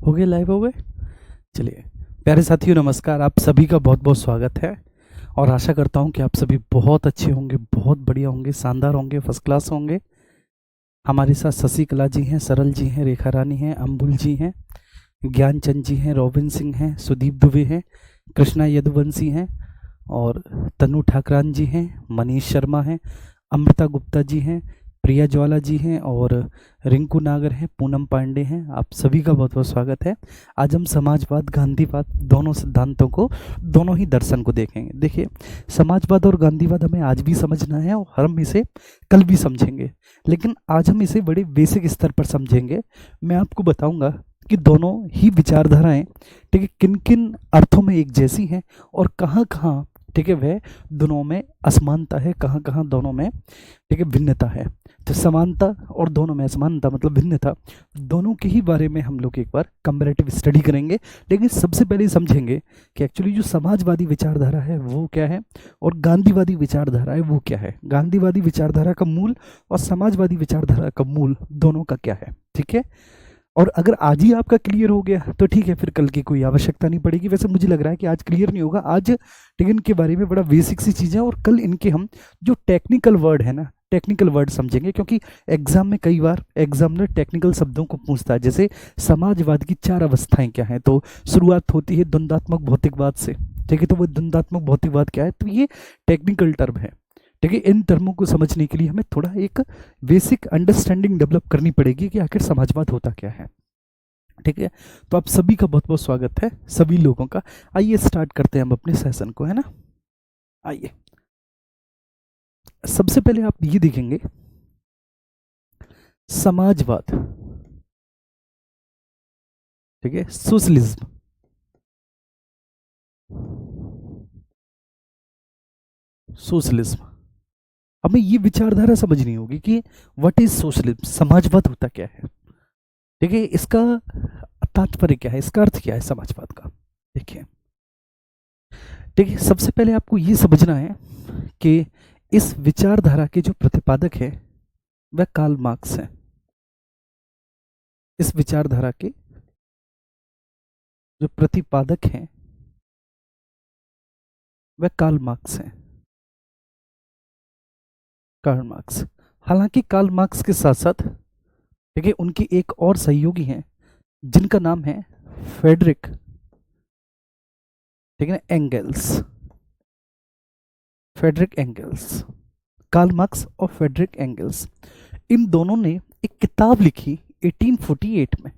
हो गए, लाइव हो गए। चलिए प्यारे साथियों, नमस्कार। आप सभी का बहुत बहुत स्वागत है और आशा करता हूं कि आप सभी बहुत अच्छे होंगे, बहुत बढ़िया होंगे, शानदार होंगे, फर्स्ट क्लास होंगे। हमारे साथ शशिकला जी हैं, सरल जी हैं, रेखा रानी हैं, अम्बुल जी हैं, ज्ञानचंद जी हैं, रोबिन सिंह हैं, सुदीप दुबे हैं, कृष्णा यदुवंशी हैं और तनु ठाकरान जी हैं, मनीष शर्मा हैं, अमृता गुप्ता जी हैं, प्रिया ज्वाला जी हैं और रिंकू नागर हैं, पूनम पांडे हैं। आप सभी का बहुत बहुत स्वागत है। आज हम समाजवाद गांधीवाद दोनों सिद्धांतों को, दोनों ही दर्शन को देखेंगे। देखिए, समाजवाद और गांधीवाद हमें आज भी समझना है और हम इसे कल भी समझेंगे, लेकिन आज हम इसे बड़े बेसिक स्तर पर समझेंगे। मैं आपको बताऊंगा कि दोनों ही विचारधाराएं, ठीक है, किन किन अर्थों में एक जैसी हैं और कहाँ कहाँ, ठीक है, वह दोनों में असमानता है, कहाँ कहाँ दोनों में, ठीक है, भिन्नता है। तो समानता और दोनों में असमानता मतलब भिन्नता, दोनों के ही बारे में हम लोग एक बार कंपैरेटिव स्टडी करेंगे। लेकिन सबसे पहले समझेंगे कि एक्चुअली जो समाजवादी विचारधारा है वो क्या है और गांधीवादी विचारधारा है वो क्या है। गांधीवादी विचारधारा का मूल और समाजवादी विचारधारा का मूल दोनों का क्या है, ठीक है। और अगर आज ही आपका क्लियर हो गया तो ठीक है, फिर कल की कोई आवश्यकता नहीं पड़ेगी। वैसे मुझे लग रहा है कि आज क्लियर नहीं होगा, आज ठीक है, इनके बारे में बड़ा बेसिक सी चीज़ें और कल इनके हम जो टेक्निकल वर्ड है ना, टेक्निकल वर्ड समझेंगे। क्योंकि एग्जाम में कई बार एग्जामिनर टेक्निकल शब्दों को पूछता है, जैसे समाजवाद की 4 अवस्थाएं क्या हैं। तो शुरुआत होती है द्वंद्वात्मक भौतिकवाद से, ठीक है। तो वो द्वंद्वात्मक भौतिकवाद क्या है, तो ये टेक्निकल टर्म है, ठीक है। इन टर्मों को समझने के लिए हमें थोड़ा एक बेसिक अंडरस्टैंडिंग डेवलप करनी पड़ेगी कि आखिर समाजवाद होता क्या है, ठीक है। तो आप सभी का बहुत बहुत स्वागत है, सभी लोगों का। आइए स्टार्ट करते हैं हम अपने सेशन को, है ना। आइए, सबसे पहले आप ये देखेंगे समाजवाद, ठीक है, सोशलिज्म। सोशलिज्म, हमें ये विचारधारा समझनी होगी कि व्हाट इज सोशलिज्म, समाजवाद होता क्या है, ठीक है। इसका तात्पर्य क्या है, इसका अर्थ क्या है समाजवाद का, देखिए, ठीक है। सबसे पहले आपको ये समझना है कि इस विचारधारा के जो प्रतिपादक है वह कार्ल मार्क्स है। इस विचारधारा के जो प्रतिपादक हैं वह कार्ल मार्क्स हैं, कार्ल मार्क्स। हालांकि कार्ल मार्क्स के साथ साथ, ठीक है, उनके एक और सहयोगी हैं जिनका नाम है फ्रेडरिक, ठीक है, Engels. Frederick Engels, Karl Marx और फ्रेडरिक एंगल्स, इन दोनों ने एक किताब लिखी 1848 में,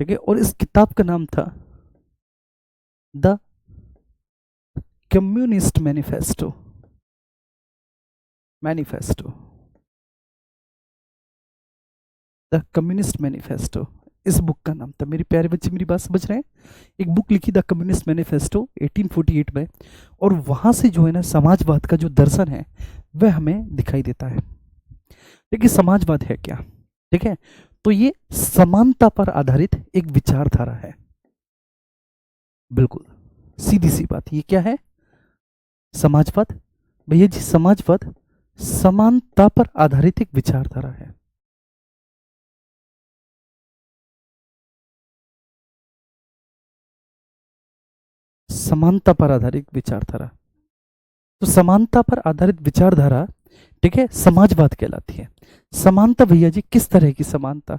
ठीक है। और इस किताब का नाम था the communist manifesto. Manifesto, the communist manifesto, इस बुक का नाम था। मेरे प्यारे बच्चे मेरी बात समझ रहे हैं। एक बुक लिखी द कम्युनिस्ट मैनिफेस्टो 1848 में, और वहां से जो है ना समाजवाद का जो दर्शन है वह हमें दिखाई देता है। देखिए, समाजवाद है क्या, ठीक है। तो ये समानता पर आधारित एक विचारधारा है, बिल्कुल सीधी सी बात। ये क्या है, समाजवाद। भैया जी, समाजवाद समानता पर आधारित एक विचारधारा है। समानता पर आधारित विचारधारा, तो समानता पर आधारित विचारधारा, ठीक है, समाजवाद कहलाती है। समानता भैया जी किस तरह की समानता,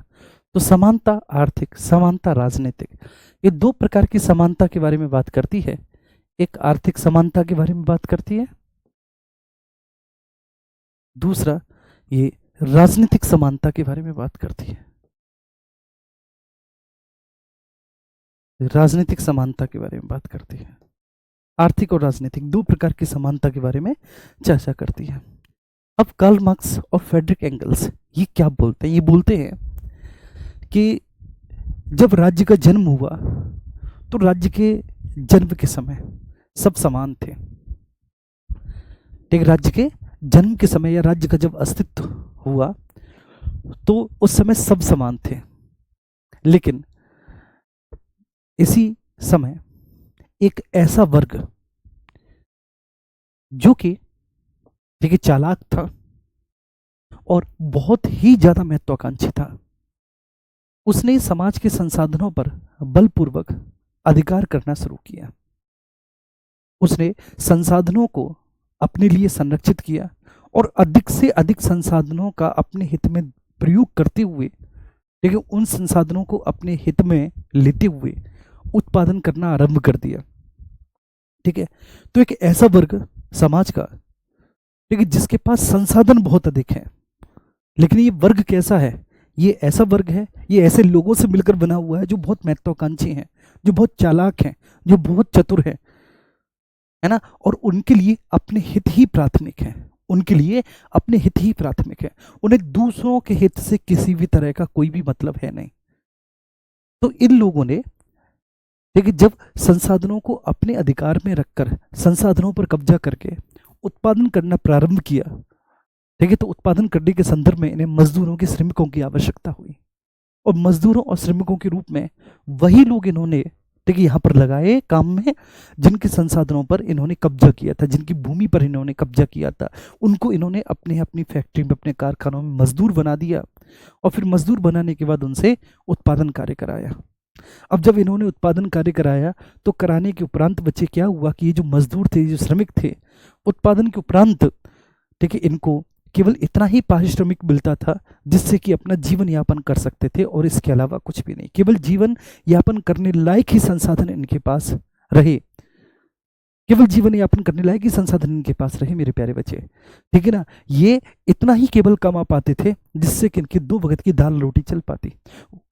तो समानता आर्थिक, समानता राजनीतिक, ये दो प्रकार की समानता के बारे में बात करती है। एक आर्थिक समानता के बारे में बात करती है, दूसरा ये राजनीतिक समानता के बारे में बात करती है। राजनीतिक समानता के बारे में बात करती है, आर्थिक और राजनीतिक दो प्रकार की समानता के बारे में चर्चा करती है। अब कार्ल मार्क्स और फ्रेडरिक एंगल्स ये क्या बोलते हैं, ये बोलते हैं कि जब राज्य का जन्म हुआ तो राज्य के जन्म के समय सब समान थे, ठीक। राज्य के जन्म के समय या राज्य का जब अस्तित्व हुआ तो उस समय सब समान थे। लेकिन इसी समय एक ऐसा वर्ग जो कि, ठीक है, चालाक था और बहुत ही ज्यादा महत्वाकांक्षी था, उसने समाज के संसाधनों पर बलपूर्वक अधिकार करना शुरू किया। उसने संसाधनों को अपने लिए संरक्षित किया और अधिक से अधिक संसाधनों का अपने हित में प्रयोग करते हुए, लेकिन उन संसाधनों को अपने हित में लेते हुए उत्पादन करना आरंभ कर दिया। ठीक है, तो एक ऐसा वर्ग समाज का, ठीक है, जिसके पास संसाधन बहुत अधिक है, लेकिन ये वर्ग कैसा है? ये ऐसा वर्ग है, ये ऐसे लोगों से मिलकर बना हुआ है जो बहुत महत्वाकांक्षी हैं, जो बहुत चालाक हैं, जो बहुत चतुर है ना, और उनके लिए अपने हित ही प्राथमिक है, उनके लिए अपने हित ही प्राथमिक है, उन्हें दूसरों के हित से किसी भी तरह का कोई भी मतलब है नहीं। तो इन लोगों ने, देखिए, जब संसाधनों को अपने अधिकार में रखकर संसाधनों पर कब्जा करके उत्पादन करना प्रारंभ किया, ठीक है, तो उत्पादन करने के संदर्भ में इन्हें मजदूरों की, श्रमिकों की आवश्यकता हुई, और मजदूरों और श्रमिकों के रूप में वही लोग इन्होंने, ठीक है, यहाँ पर लगाए काम में जिनके संसाधनों पर इन्होंने कब्जा किया था, जिनकी भूमि पर इन्होंने कब्जा किया था, उनको इन्होंने अपनी फैक्ट्री में, अपने कारखानों में मजदूर बना दिया, और फिर मजदूर बनाने के बाद उनसे उत्पादन कार्य कराया। अब जब इन्होंने उत्पादन कार्य कराया, तो कराने के उपरांत बच्चे क्या हुआ कि ये जो मजदूर थे, जो श्रमिक थे, उत्पादन के उपरांत, ठीक है, इनको केवल इतना ही पारिश्रमिक मिलता था जिससे कि अपना जीवन यापन कर सकते थे, और इसके अलावा कुछ भी नहीं। केवल जीवन यापन करने लायक ही संसाधन इनके पास रहे, केवल जीवन यापन करने लायक ही संसाधन इनके पास रहे, मेरे प्यारे बच्चे, ठीक है ना। ये इतना ही केवल कमा पाते थे जिससे कि इनकी 2 वक्त की दाल रोटी चल पाती।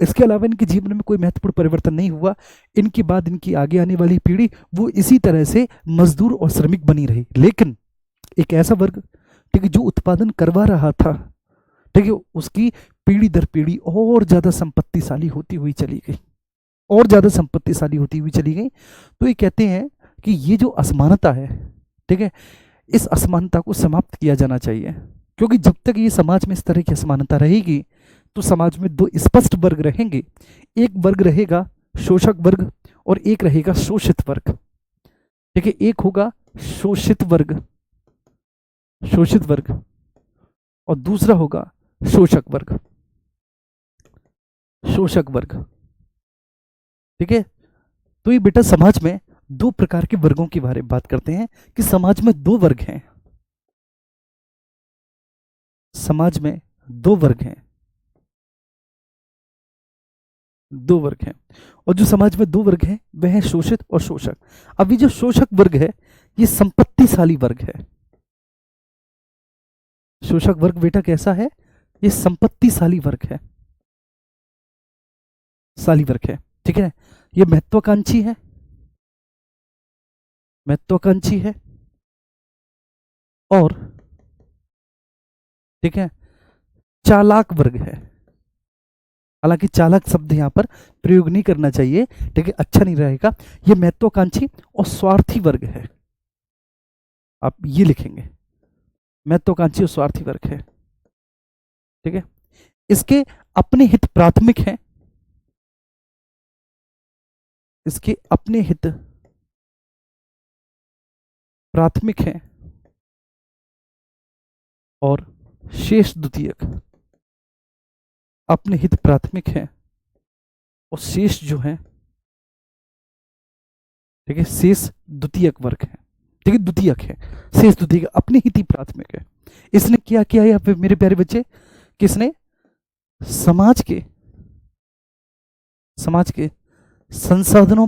इसके अलावा इनके जीवन में कोई महत्वपूर्ण परिवर्तन नहीं हुआ। इनके बाद इनकी आगे आने वाली पीढ़ी वो इसी तरह से मजदूर और श्रमिक बनी रही। लेकिन एक ऐसा वर्ग, ठीक है, जो उत्पादन करवा रहा था, ठीक है, उसकी पीढ़ी दर पीढ़ी और ज्यादा संपत्तिशाली होती हुई चली गई, और ज्यादा संपत्तिशाली होती हुई चली गई। तो ये कहते हैं कि ये जो असमानता है, ठीक है, इस असमानता को समाप्त किया जाना चाहिए, क्योंकि जब तक ये समाज में इस तरह की असमानता रहेगी तो समाज में 2 स्पष्ट वर्ग रहेंगे। एक वर्ग रहेगा शोषक वर्ग और एक रहेगा शोषित वर्ग। ठीक है, एक होगा शोषित वर्ग, शोषित वर्ग, और दूसरा होगा शोषक वर्ग, शोषक वर्ग। ठीक है, तो ये बेटा समाज में 2 प्रकार के वर्गों के बारे में बात करते हैं कि समाज में 2 वर्ग हैं, समाज में 2 वर्ग हैं, 2 वर्ग हैं, और जो समाज में 2 वर्ग हैं वह है शोषित और शोषक। अब ये जो शोषक वर्ग है ये संपत्तिशाली वर्ग है। शोषक वर्ग बेटा कैसा है? ये संपत्तिशाली वर्ग है, शाली वर्ग है। ठीक है, ये महत्वाकांक्षी है, महत्वाकांक्षी है, और ठीक है चालाक वर्ग है। हालांकि चालाक शब्द यहां पर प्रयोग नहीं करना चाहिए, ठीक है, अच्छा नहीं रहेगा। ये महत्वाकांक्षी और स्वार्थी वर्ग है, आप ये लिखेंगे, महत्वाकांक्षी और स्वार्थी वर्ग है। ठीक है, इसके अपने हित प्राथमिक हैं, इसके अपने हित प्राथमिक हैं, और शेष द्वितीयक, अपने हित प्राथमिक हैं और शेष जो है, ठीक है, शेष द्वितीयक वर्ग है। ठीक है, द्वितीयक है, शेष द्वितीयक, अपने हित ही प्राथमिक है। इसने क्या किया यहाँ पे मेरे प्यारे बच्चे, किसने? समाज के संसाधनों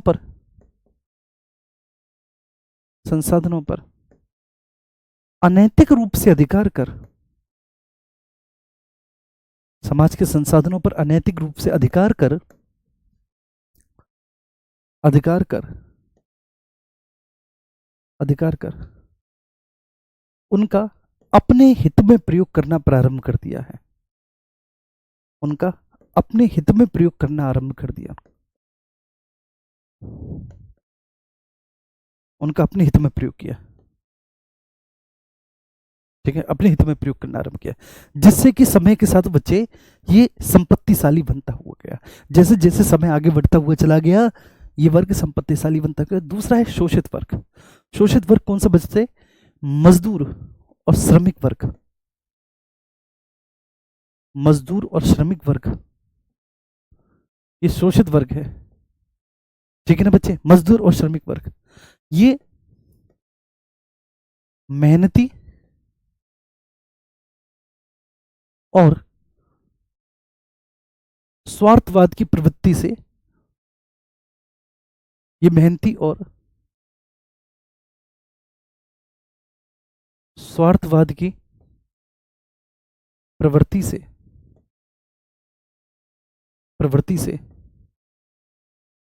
पर अनैतिक रूप से अधिकार कर, समाज के संसाधनों पर अनैतिक रूप से अधिकार कर उनका अपने हित में प्रयोग करना प्रारंभ कर दिया है, उनका अपने हित में प्रयोग करना आरंभ कर दिया, उनका अपने हित में प्रयोग किया। ठीक है, अपने हित में प्रयोग करना आरंभ किया, जिससे कि समय के साथ बच्चे ये संपत्तिशाली बनता हुआ गया। जैसे जैसे समय आगे बढ़ता हुआ चला गया ये वर्ग संपत्तिशाली बनता गया। दूसरा है शोषित वर्ग। शोषित वर्ग कौन सा बचते? मजदूर और श्रमिक वर्ग, मजदूर और श्रमिक वर्ग, ये शोषित वर्ग है, ठीक है ना बच्चे। मजदूर और श्रमिक वर्ग ये मेहनती और स्वार्थवाद की प्रवृत्ति से, ये मेहनती और स्वार्थवाद की प्रवृत्ति से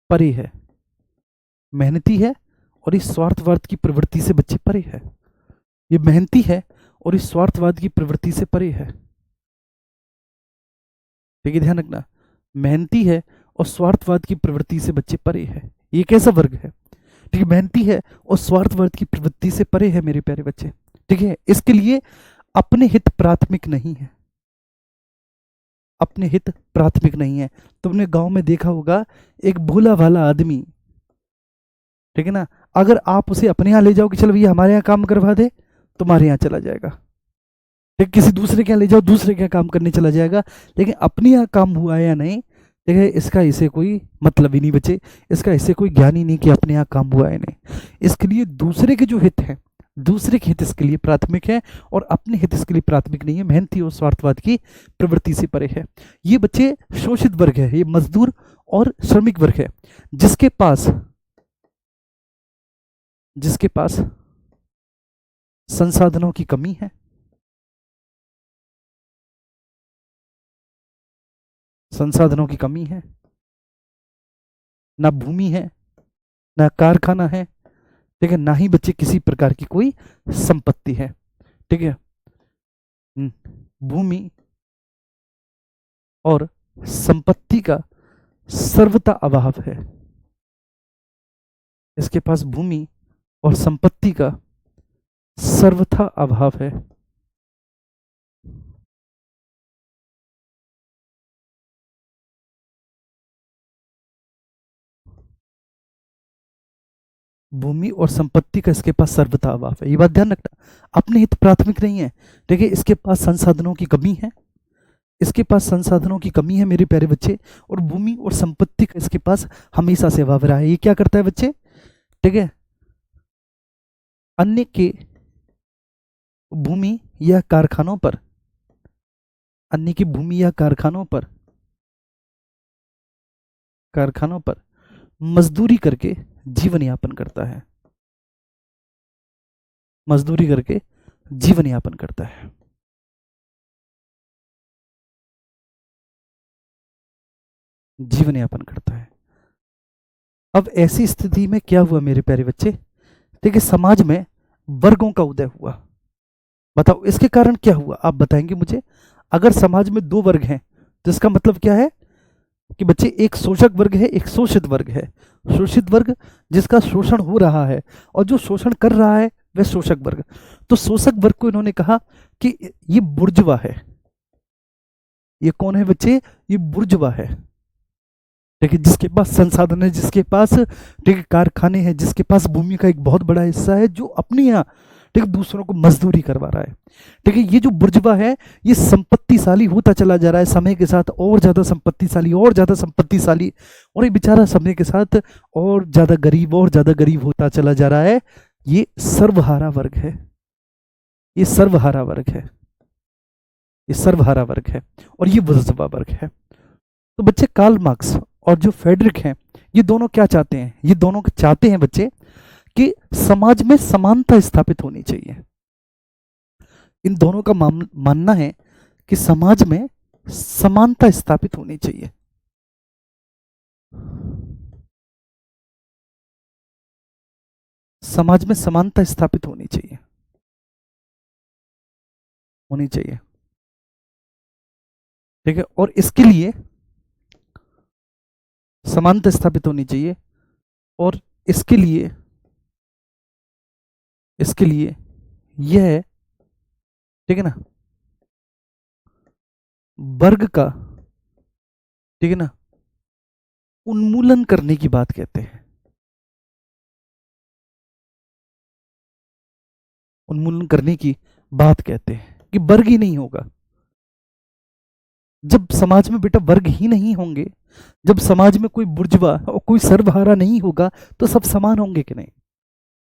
परे है, मेहनती है और इस स्वार्थवाद की प्रवृत्ति से बच्चे परे है। ये मेहनती है और इस स्वार्थवाद की प्रवृत्ति से परे है, ठीक है, ध्यान रखना। मेहनती है और स्वार्थवाद की प्रवृत्ति से बच्चे परे है। ये कैसा वर्ग है? ठीक है, मेहनती है और स्वार्थवाद की प्रवृत्ति से परे है मेरे प्यारे बच्चे, ठीक है। इसके लिए अपने हित प्राथमिक नहीं है, अपने हित प्राथमिक नहीं है। तुमने गांव में देखा होगा एक भोला भाला आदमी, ठीक है ना, अगर आप उसे अपने यहाँ ले जाओ कि चलो भैया हमारे यहाँ काम करवा दे, तुम्हारे यहाँ चला जाएगा। ठीक, किसी दूसरे के यहाँ ले जाओ, दूसरे के यहाँ काम करने चला जाएगा। लेकिन अपने यहाँ काम हुआ है या नहीं, ठीक है, इसका इसे कोई मतलब ही नहीं बचे, इसका इसे कोई ज्ञान ही नहीं कि अपने यहाँ काम हुआ है नहीं। इसके लिए दूसरे के जो हित हैं, दूसरे के हित इसके लिए प्राथमिक है और अपने हित इसके लिए प्राथमिक नहीं है। मेहनती और स्वार्थवाद की प्रवृत्ति से परे है। ये बच्चे शोषित वर्ग है, ये मजदूर और श्रमिक वर्ग है, जिसके पास संसाधनों की कमी है, संसाधनों की कमी है, ना भूमि है, ना कारखाना है, ठीक है, ना ही बच्चे किसी प्रकार की कोई संपत्ति है, ठीक है। भूमि और संपत्ति का सर्वथा अभाव है, इसके पास भूमि और संपत्ति का सर्वथा अभाव है। भूमि और संपत्ति का इसके पास सर्वथा अभाव है, ये बात ध्यान रखना। अपने हित प्राथमिक नहीं है, ठीक है। इसके पास संसाधनों की कमी है, इसके पास संसाधनों की कमी है मेरे प्यारे बच्चे, और भूमि और संपत्ति का इसके पास हमेशा से अभाव रहा है। ये क्या करता है बच्चे, ठीक है, अन्य के भूमि या कारखानों पर, अन्य की भूमि या कारखानों पर मजदूरी करके जीवन यापन करता है, मजदूरी करके जीवन यापन करता है। जीवन यापन करता है। अब ऐसी स्थिति में क्या हुआ मेरे प्यारे बच्चे, ठीक है, समाज में वर्गों का उदय हुआ। बताओ इसके कारण क्या हुआ, आप बताएंगे मुझे। अगर समाज में दो वर्ग हैं तो इसका मतलब क्या है कि बच्चे एक शोषक वर्ग है, एक शोषित वर्ग है। शोषित वर्ग जिसका शोषण हो रहा है और जो शोषण कर रहा है वह शोषक वर्ग। तो शोषक वर्ग को इन्होंने कहा कि ये बुर्जुआ है। ये कौन है बच्चे, ये बुर्जुआ है, ठीक है, जिसके पास संसाधन है, जिसके पास, ठीक है, कारखाने हैं, जिसके पास भूमि का एक बहुत बड़ा हिस्सा है, जो अपने यहाँ, ठीक है, दूसरों को मजदूरी करवा रहा है। ठीक है, ये जो बुर्जुआ है ये संपत्तिशाली होता चला जा रहा है समय के साथ, और ज्यादा संपत्तिशाली, और ज्यादा संपत्तिशाली, और ये बेचारा समय के साथ और ज्यादा गरीब, और ज्यादा गरीब होता चला जा रहा है। ये सर्वहारा वर्ग है, ये सर्वहारा वर्ग है, ये सर्वहारा वर्ग है, और ये बुर्जुआ वर्ग है। तो बच्चे कार्ल मार्क्स और जो फ्रेडरिक हैं, ये दोनों क्या चाहते हैं, ये दोनों चाहते हैं बच्चे कि समाज में समानता स्थापित होनी चाहिए। इन दोनों का मानना है कि समाज में समानता स्थापित होनी चाहिए। समाज में समानता स्थापित होनी चाहिए, होनी चाहिए, ठीक है। और इसके लिए समानता स्थापित होनी चाहिए, और इसके लिए यह, ठीक है ना, वर्ग का, ठीक है ना, उन्मूलन करने की बात कहते हैं। उन्मूलन करने की बात कहते हैं कि वर्ग ही नहीं होगा, जब समाज में बेटा वर्ग ही नहीं होंगे, जब समाज में कोई बुर्जुआ और कोई सर्वहारा नहीं होगा, तो सब समान होंगे कि नहीं?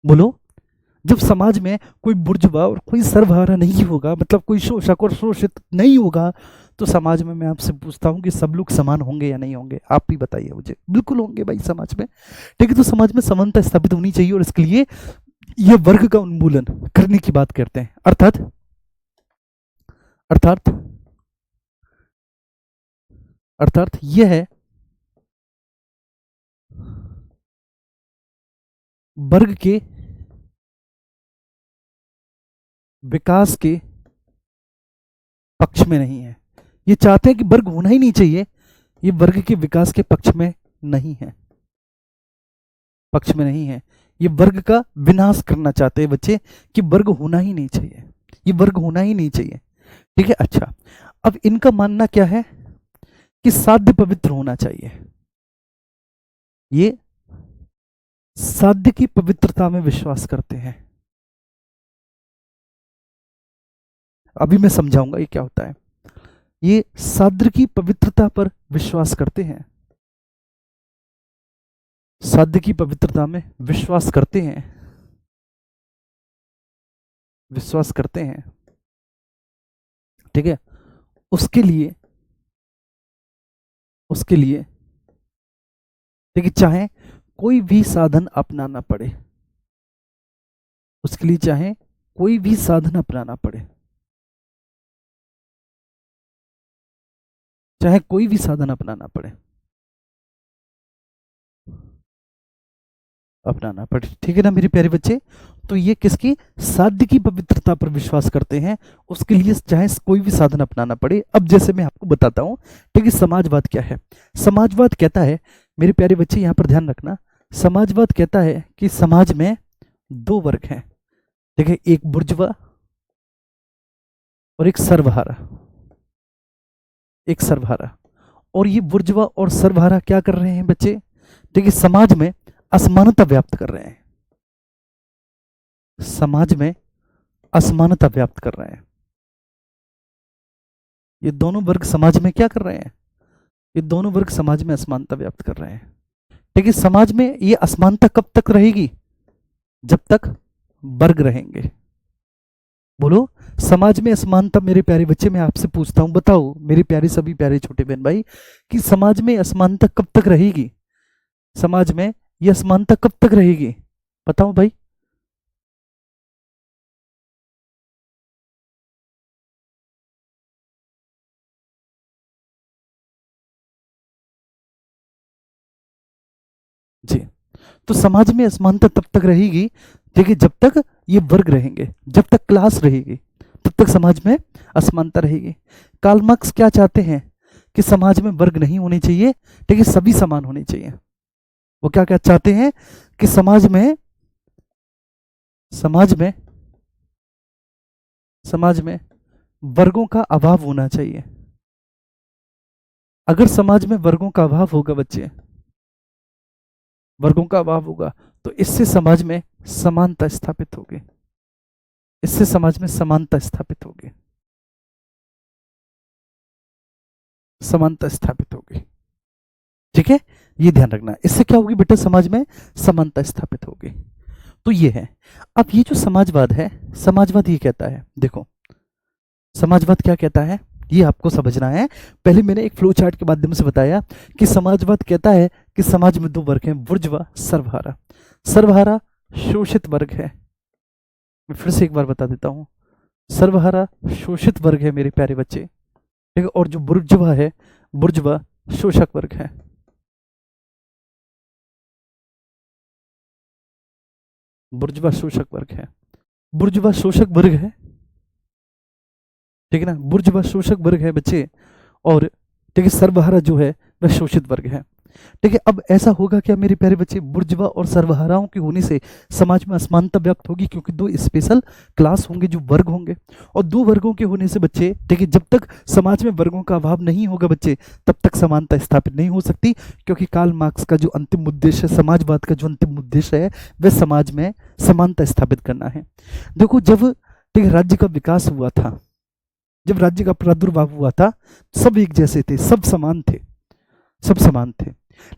बोलो। जब समाज में कोई बुर्जुआ और कोई सर्वहारा नहीं होगा, मतलब कोई शोषक और शोषित नहीं होगा, तो समाज में मैं आपसे पूछता हूं कि सब लोग समान होंगे या नहीं होंगे? आप ही बताइए मुझे। बिल्कुल होंगे भाई समाज में। ठीक है, तो समाज में समानता स्थापित होनी चाहिए, और इसके लिए ये वर्ग का उन्मूलन करने की बात करते हैं। अर्थात अर्थात अर्थात यह है वर्ग के विकास के पक्ष में नहीं है। ये चाहते हैं कि वर्ग होना ही नहीं चाहिए, ये वर्ग के विकास के पक्ष में नहीं है, पक्ष में नहीं है। ये वर्ग का विनाश करना चाहते हैं बच्चे, कि वर्ग होना ही नहीं चाहिए, ये वर्ग होना ही नहीं चाहिए। ठीक है, अच्छा, अब इनका मानना क्या है कि साध्य पवित्र होना चाहिए। ये साध्य की पवित्रता में विश्वास करते हैं। अभी मैं समझाऊंगा ये क्या होता है। ये साध्य की पवित्रता पर विश्वास करते हैं, साध्य की पवित्रता में विश्वास करते हैं, विश्वास करते हैं। ठीक है, उसके लिए ठीक है, चाहे कोई भी साधन अपनाना पड़े, उसके लिए चाहे कोई भी साधन अपनाना पड़े, चाहे कोई भी साधन अपनाना पड़े, अपनाना पड़े। ठीक है ना मेरे प्यारे बच्चे? तो ये किसकी? साध्य की पवित्रता पर विश्वास करते हैं, उसके लिए चाहे कोई भी साधन अपनाना पड़े। अब जैसे मैं आपको बताता हूं, ठीक है, समाजवाद क्या है? समाजवाद कहता है, मेरे प्यारे बच्चे यहां पर ध्यान रखना, समाजवाद कहता है कि समाज में दो वर्ग हैं। ठीक है, एक बुर्जुआ और एक सर्वहारा, एक सर्वहारा। और ये बुर्जुआ और सर्वहारा क्या कर रहे हैं बच्चे? देखिए, समाज में असमानता व्याप्त कर रहे हैं, समाज में असमानता व्याप्त कर रहे हैं। ये दोनों वर्ग समाज में क्या कर रहे हैं? ये दोनों वर्ग समाज में असमानता व्याप्त कर रहे हैं। ठीक है, समाज में ये असमानता कब तक रहेगी? जब तक वर्ग रहेंगे। बोलो, समाज में असमानता, मेरे प्यारे बच्चे मैं आपसे पूछता हूं, बताओ मेरे प्यारे सभी प्यारे छोटे बहन भाई, कि समाज में असमानता कब तक रहेगी? समाज में यह असमानता कब तक रहेगी? बताओ भाई। जी, तो समाज में असमानता तब तक रहेगी, देखिए, जब तक ये वर्ग रहेंगे, जब तक क्लास रहेगी, तब तक समाज में असमानता रहेगी। कार्ल मार्क्स क्या चाहते हैं? कि समाज में वर्ग नहीं होने चाहिए, ठीक है, सभी समान होने चाहिए। वो क्या क्या चाहते हैं? कि समाज में समाज में वर्गों का अभाव होना चाहिए। अगर समाज में वर्गों का अभाव होगा बच्चे, वर्गों का अभाव होगा, तो इससे समाज में समानता स्थापित होगी, इससे समाज में समानता स्थापित होगी, समानता स्थापित होगी। ठीक है, ये ध्यान रखना। इससे क्या होगी बेटा? समाज में समानता स्थापित होगी। तो ये है। अब ये जो समाजवाद है, समाजवाद ये कहता है, देखो समाजवाद क्या कहता है ये आपको समझना है। पहले मैंने एक फ्लो चार्ट के माध्यम से बताया कि समाजवाद कहता है कि समाज में दो वर्ग हैं, बुर्जुआ, सर्वहारा। सर्वहारा शोषित वर्ग है। मैं फिर से एक बार बता देता हूं, सर्वहारा शोषित वर्ग है मेरे प्यारे बच्चे, ठीक है, और जो बुर्जुआ है, बुर्जुआ शोषक वर्ग है। बुर्जुआ शोषक वर्ग है, बुर्जुआ शोषक वर्ग है, ठीक है ना, बुर्जुआ शोषक वर्ग है बच्चे, और ठीक है, सर्वहारा जो है वह शोषित वर्ग है। ठीक है, अब ऐसा होगा क्या मेरे प्यारे बच्चे? बुर्जुआ और सर्वहाराओं के होने से समाज में असमानता व्यक्त होगी, क्योंकि दो स्पेशल क्लास होंगे, जो वर्ग होंगे, और दो वर्गों के होने से बच्चे, ठीक है, जब तक समाज में वर्गों का अभाव नहीं होगा बच्चे, तब तक समानता स्थापित नहीं हो सकती। क्योंकि कार्ल मार्क्स का जो अंतिम उद्देश्य है, समाजवाद का जो अंतिम उद्देश्य है, वह समाज में समानता स्थापित करना है। देखो, जब ठीक है राज्य का विकास हुआ था, जब राज्य का प्रादुर्भाव हुआ था सब एक जैसे थे, सब समान थे, सब समान थे।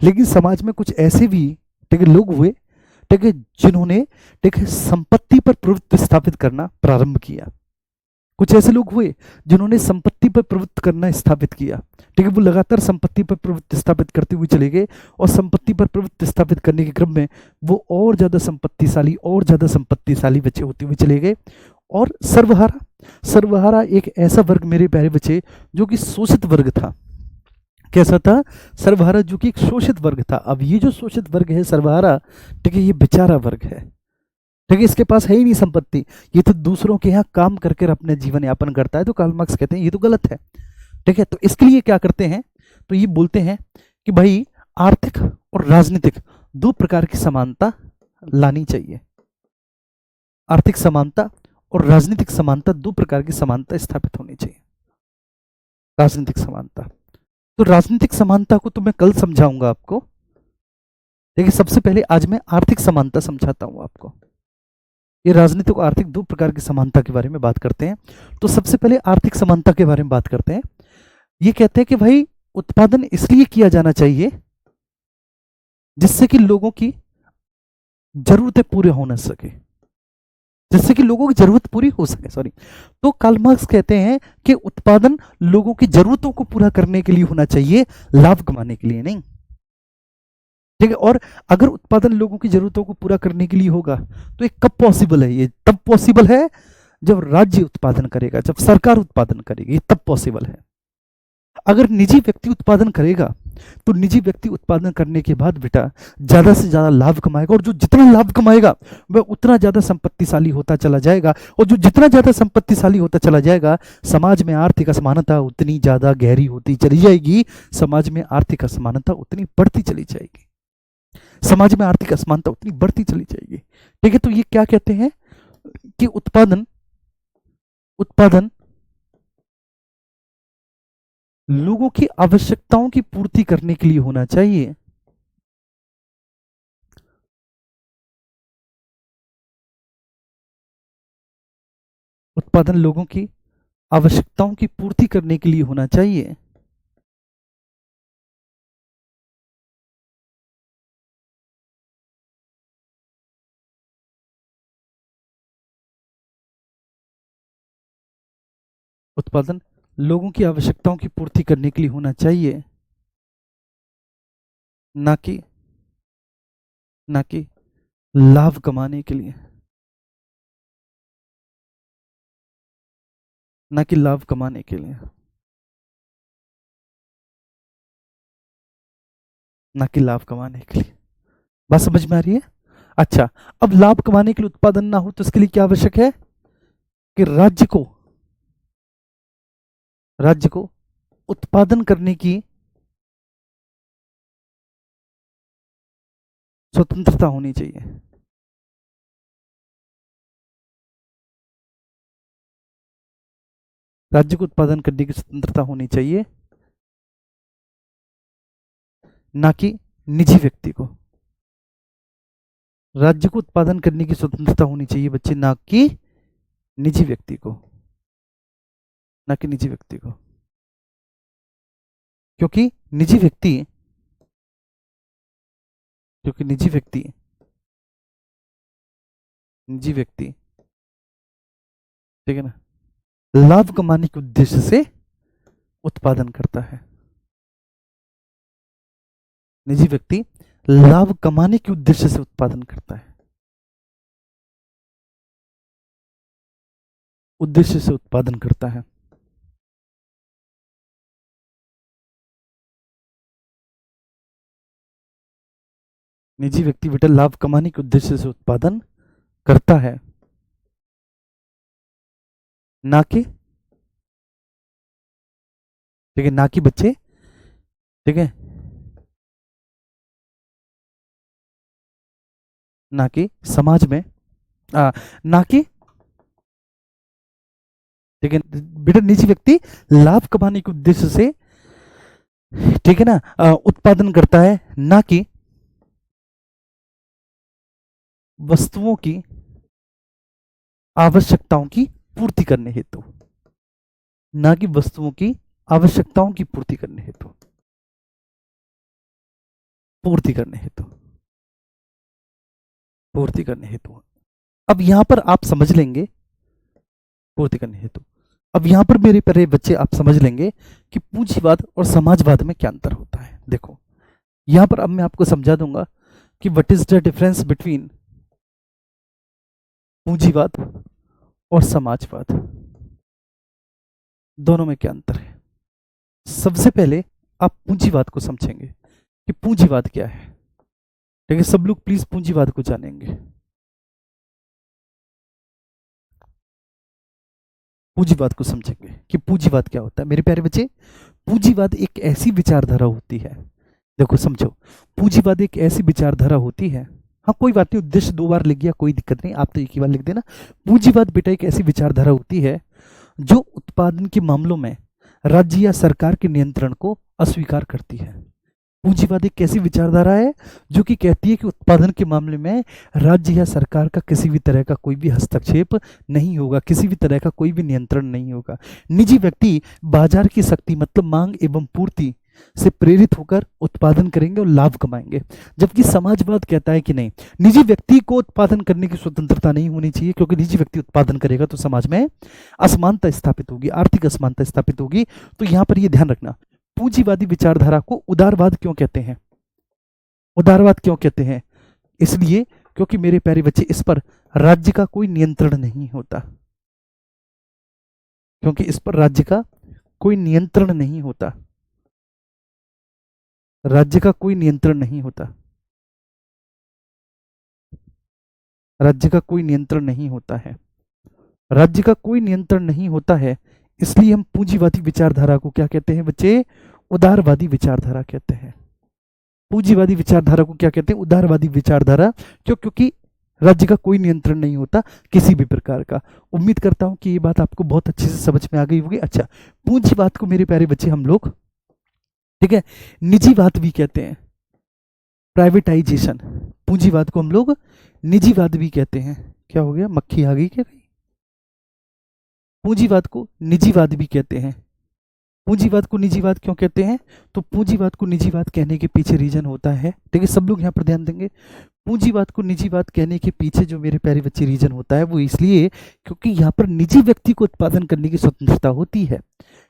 लेकिन समाज में कुछ ऐसे भी ठीक है लोग हुए ठीक है जिन्होंने ठीक है संपत्ति पर प्रभुत्व स्थापित करना प्रारंभ किया। कुछ ऐसे लोग हुए जिन्होंने संपत्ति पर प्रभुत्व करना स्थापित किया। ठीक है, वो लगातार संपत्ति पर प्रभुत्व स्थापित करते हुए चले गए और संपत्ति पर प्रभुत्व स्थापित करने के क्रम में वो और ज्यादा संपत्तिशाली बच्चे होते हुए चले गए। और सर्वहारा एक ऐसा वर्ग मेरे प्यारे बच्चे जो कि शोषित वर्ग था। कैसा था? सर्वहारा जो कि एक शोषित वर्ग था। अब ये जो शोषित वर्ग है सर्वहारा ठीक है ये बेचारा वर्ग है। ठीक है, इसके पास है ही नहीं संपत्ति, ये तो दूसरों के यहाँ काम करके अपने जीवन यापन करता है। तो कार्ल मार्क्स कहते हैं ये तो गलत है। ठीक है, तो इसके लिए क्या करते हैं, तो ये बोलते हैं कि भाई आर्थिक और राजनीतिक दो प्रकार की समानता लानी चाहिए। आर्थिक समानता और राजनीतिक समानता, दो प्रकार की समानता स्थापित होनी चाहिए। राजनीतिक समानता, तो राजनीतिक समानता को तो मैं कल समझाऊंगा आपको। देखिए सबसे पहले आज मैं आर्थिक समानता समझाता हूं आपको। ये राजनीतिक और आर्थिक दो प्रकार की समानता के बारे में बात करते हैं। तो सबसे पहले आर्थिक समानता के बारे में बात करते हैं। ये कहते हैं कि भाई उत्पादन इसलिए किया जाना चाहिए जिससे कि लोगों की जरूरतें पूरी हो न सके, जिससे कि लोगों की जरूरत पूरी हो सके। सॉरी, तो कार्ल मार्क्स कहते हैं कि उत्पादन लोगों की जरूरतों को पूरा करने के लिए होना चाहिए, लाभ कमाने के लिए नहीं। ठीक है, और अगर उत्पादन लोगों की जरूरतों को पूरा करने के लिए होगा तो ये कब पॉसिबल है? ये तब पॉसिबल है जब राज्य उत्पादन करेगा, जब सरकार उत्पादन करेगी, ये तब पॉसिबल है। अगर निजी व्यक्ति उत्पादन करेगा तो निजी व्यक्ति उत्पादन करने के बाद बेटा ज्यादा से ज्यादा लाभ कमाएगा, और जो जितना लाभ कमाएगा वह उतना ज्यादा संपत्तिशाली होता चला जाएगा, और जो जितना ज्यादा संपत्तिशाली होता चला जाएगा समाज में आर्थिक असमानता उतनी ज्यादा गहरी होती चली जाएगी, समाज में आर्थिक असमानता उतनी बढ़ती चली जाएगी, समाज में आर्थिक असमानता उतनी बढ़ती चली जाएगी। ठीक है, तो ये क्या कहते हैं कि उत्पादन लोगों की आवश्यकताओं की पूर्ति करने के लिए होना चाहिए। उत्पादन लोगों की आवश्यकताओं की पूर्ति करने के लिए होना चाहिए। उत्पादन लोगों की आवश्यकताओं की पूर्ति करने के लिए होना चाहिए, ना कि लाभ कमाने के लिए, ना कि लाभ कमाने के लिए, ना कि लाभ कमाने के लिए। बात समझ में आ रही है? अच्छा, अब लाभ कमाने के लिए उत्पादन ना हो तो इसके लिए क्या आवश्यक है कि राज्य को उत्पादन करने की स्वतंत्रता होनी चाहिए। राज्य को उत्पादन करने की स्वतंत्रता होनी चाहिए, ना कि निजी व्यक्ति को। राज्य को उत्पादन करने की स्वतंत्रता होनी चाहिए बच्चे, ना कि निजी व्यक्ति को, ना कि निजी व्यक्ति को। क्योंकि निजी व्यक्ति ठीक है ना, लाभ कमाने के उद्देश्य से उत्पादन करता है। निजी व्यक्ति लाभ कमाने के उद्देश्य से उत्पादन करता है, उद्देश्य से उत्पादन करता है। निजी व्यक्ति बेटा लाभ कमाने के उद्देश्य से उत्पादन करता है, ना कि ठीक है, ना कि बच्चे ठीक है, ना कि समाज में ना कि ठीक है बेटा निजी व्यक्ति लाभ कमाने के उद्देश्य से ठीक है ना उत्पादन करता है, ना कि वस्तुओं की आवश्यकताओं की पूर्ति करने हेतु। ना कि वस्तुओं की आवश्यकताओं की पूर्ति करने हेतु। पूर्ति करने हेतु। पूर्ति करने हेतु। अब यहां पर आप समझ लेंगे, पूर्ति करने हेतु। अब यहां पर मेरे प्यारे बच्चे आप समझ लेंगे कि पूंजीवाद और समाजवाद में क्या अंतर होता है। देखो यहां पर अब मैं आपको समझा दूंगा कि what is the difference between पूंजीवाद और समाजवाद, दोनों में क्या अंतर है। सबसे पहले आप पूंजीवाद को समझेंगे कि पूंजीवाद क्या है। ठीक है, सब लोग प्लीज पूंजीवाद को जानेंगे। पूंजीवाद को समझेंगे कि पूंजीवाद क्या होता है मेरे प्यारे बच्चे। पूंजीवाद एक ऐसी विचारधारा होती है, देखो समझो, पूंजीवाद एक ऐसी विचारधारा होती है, हाँ कोई बात नहीं, उद्देश्य दो बार लिख गया कोई दिक्कत नहीं, आप तो एक ही बार लिख देना। पूंजीवाद बेटा एक ऐसी विचारधारा होती है जो उत्पादन के मामलों में राज्य या सरकार के नियंत्रण को अस्वीकार करती है। पूंजीवाद एक ऐसी विचारधारा है जो कि कहती है कि उत्पादन के मामले में राज्य या सरकार का किसी भी तरह का कोई भी हस्तक्षेप नहीं होगा, किसी भी तरह का कोई भी नियंत्रण नहीं होगा। निजी व्यक्ति बाजार की शक्ति मतलब मांग एवं पूर्ति से प्रेरित होकर उत्पादन करेंगे और लाभ कमाएंगे। जबकि समाजवाद कहता है कि नहीं, निजी व्यक्ति को उत्पादन करने की स्वतंत्रता नहीं होनी चाहिए, क्योंकि निजी व्यक्ति उत्पादन करेगा तो समाज में असमानता स्थापित होगी, आर्थिक असमानता स्थापित होगी। तो यहां पर यह ध्यान रखना, पूंजीवादी विचारधारा को उदारवाद क्यों कहते हैं। उदारवाद क्यों कहते हैं, इसलिए क्योंकि मेरे प्यारे बच्चे इस पर राज्य का कोई नियंत्रण नहीं होता, क्योंकि इस पर राज्य का कोई नियंत्रण नहीं होता, राज्य का कोई नियंत्रण नहीं होता, राज्य का कोई नियंत्रण नहीं होता है, राज्य का कोई नियंत्रण नहीं होता है। इसलिए हम पूंजीवादी विचारधारा को क्या कहते हैं बच्चे, उदारवादी विचारधारा कहते हैं। पूंजीवादी विचारधारा को क्या कहते हैं, उदारवादी विचारधारा। क्यों, क्योंकि राज्य का कोई नियंत्रण नहीं होता किसी भी प्रकार का। उम्मीद करता हूं कि ये बात आपको बहुत अच्छे से समझ में आ गई होगी। अच्छा, पूंजीवाद को मेरे प्यारे बच्चे हम लोग, ठीक है, निजीवाद भी कहते हैं, प्राइवेटाइजेशन। पूंजीवाद को हम लोग निजीवाद भी कहते हैं। क्या हो गया, मक्खी आ गई क्या कहीं। पूंजीवाद को निजीवाद भी कहते हैं। पूंजीवाद को निजीवाद क्यों कहते हैं, तो पूंजीवाद को निजीवाद कहने के पीछे रीजन होता है, ठीक है, सब लोग यहाँ पर ध्यान देंगे। पूंजीवाद को निजीवाद कहने के पीछे जो मेरे प्यारे बच्चे रीजन होता है वो इसलिए क्योंकि यहाँ पर निजी व्यक्ति को उत्पादन करने की स्वतंत्रता होती है।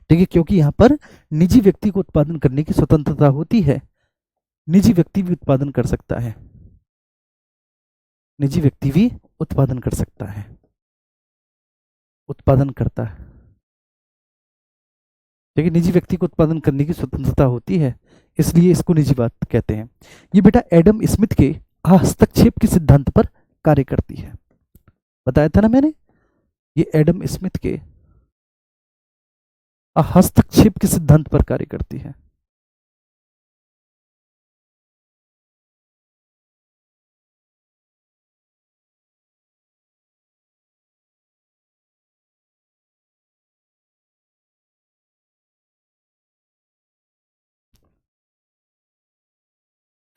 ठीक है, क्योंकि यहाँ पर निजी व्यक्ति को उत्पादन करने की स्वतंत्रता होती है। निजी व्यक्ति भी उत्पादन कर सकता है, निजी व्यक्ति भी उत्पादन कर सकता है, उत्पादन करता है। ठीक है, निजी व्यक्ति को उत्पादन करने की स्वतंत्रता होती है, इसलिए इसको निजीवाद कहते हैं। ये बेटा एडम स्मिथ के हस्तक्षेप के सिद्धांत पर कार्य करती है, बताया था ना मैंने, ये एडम स्मिथ के हस्तक्षेप के सिद्धांत पर कार्य करती है।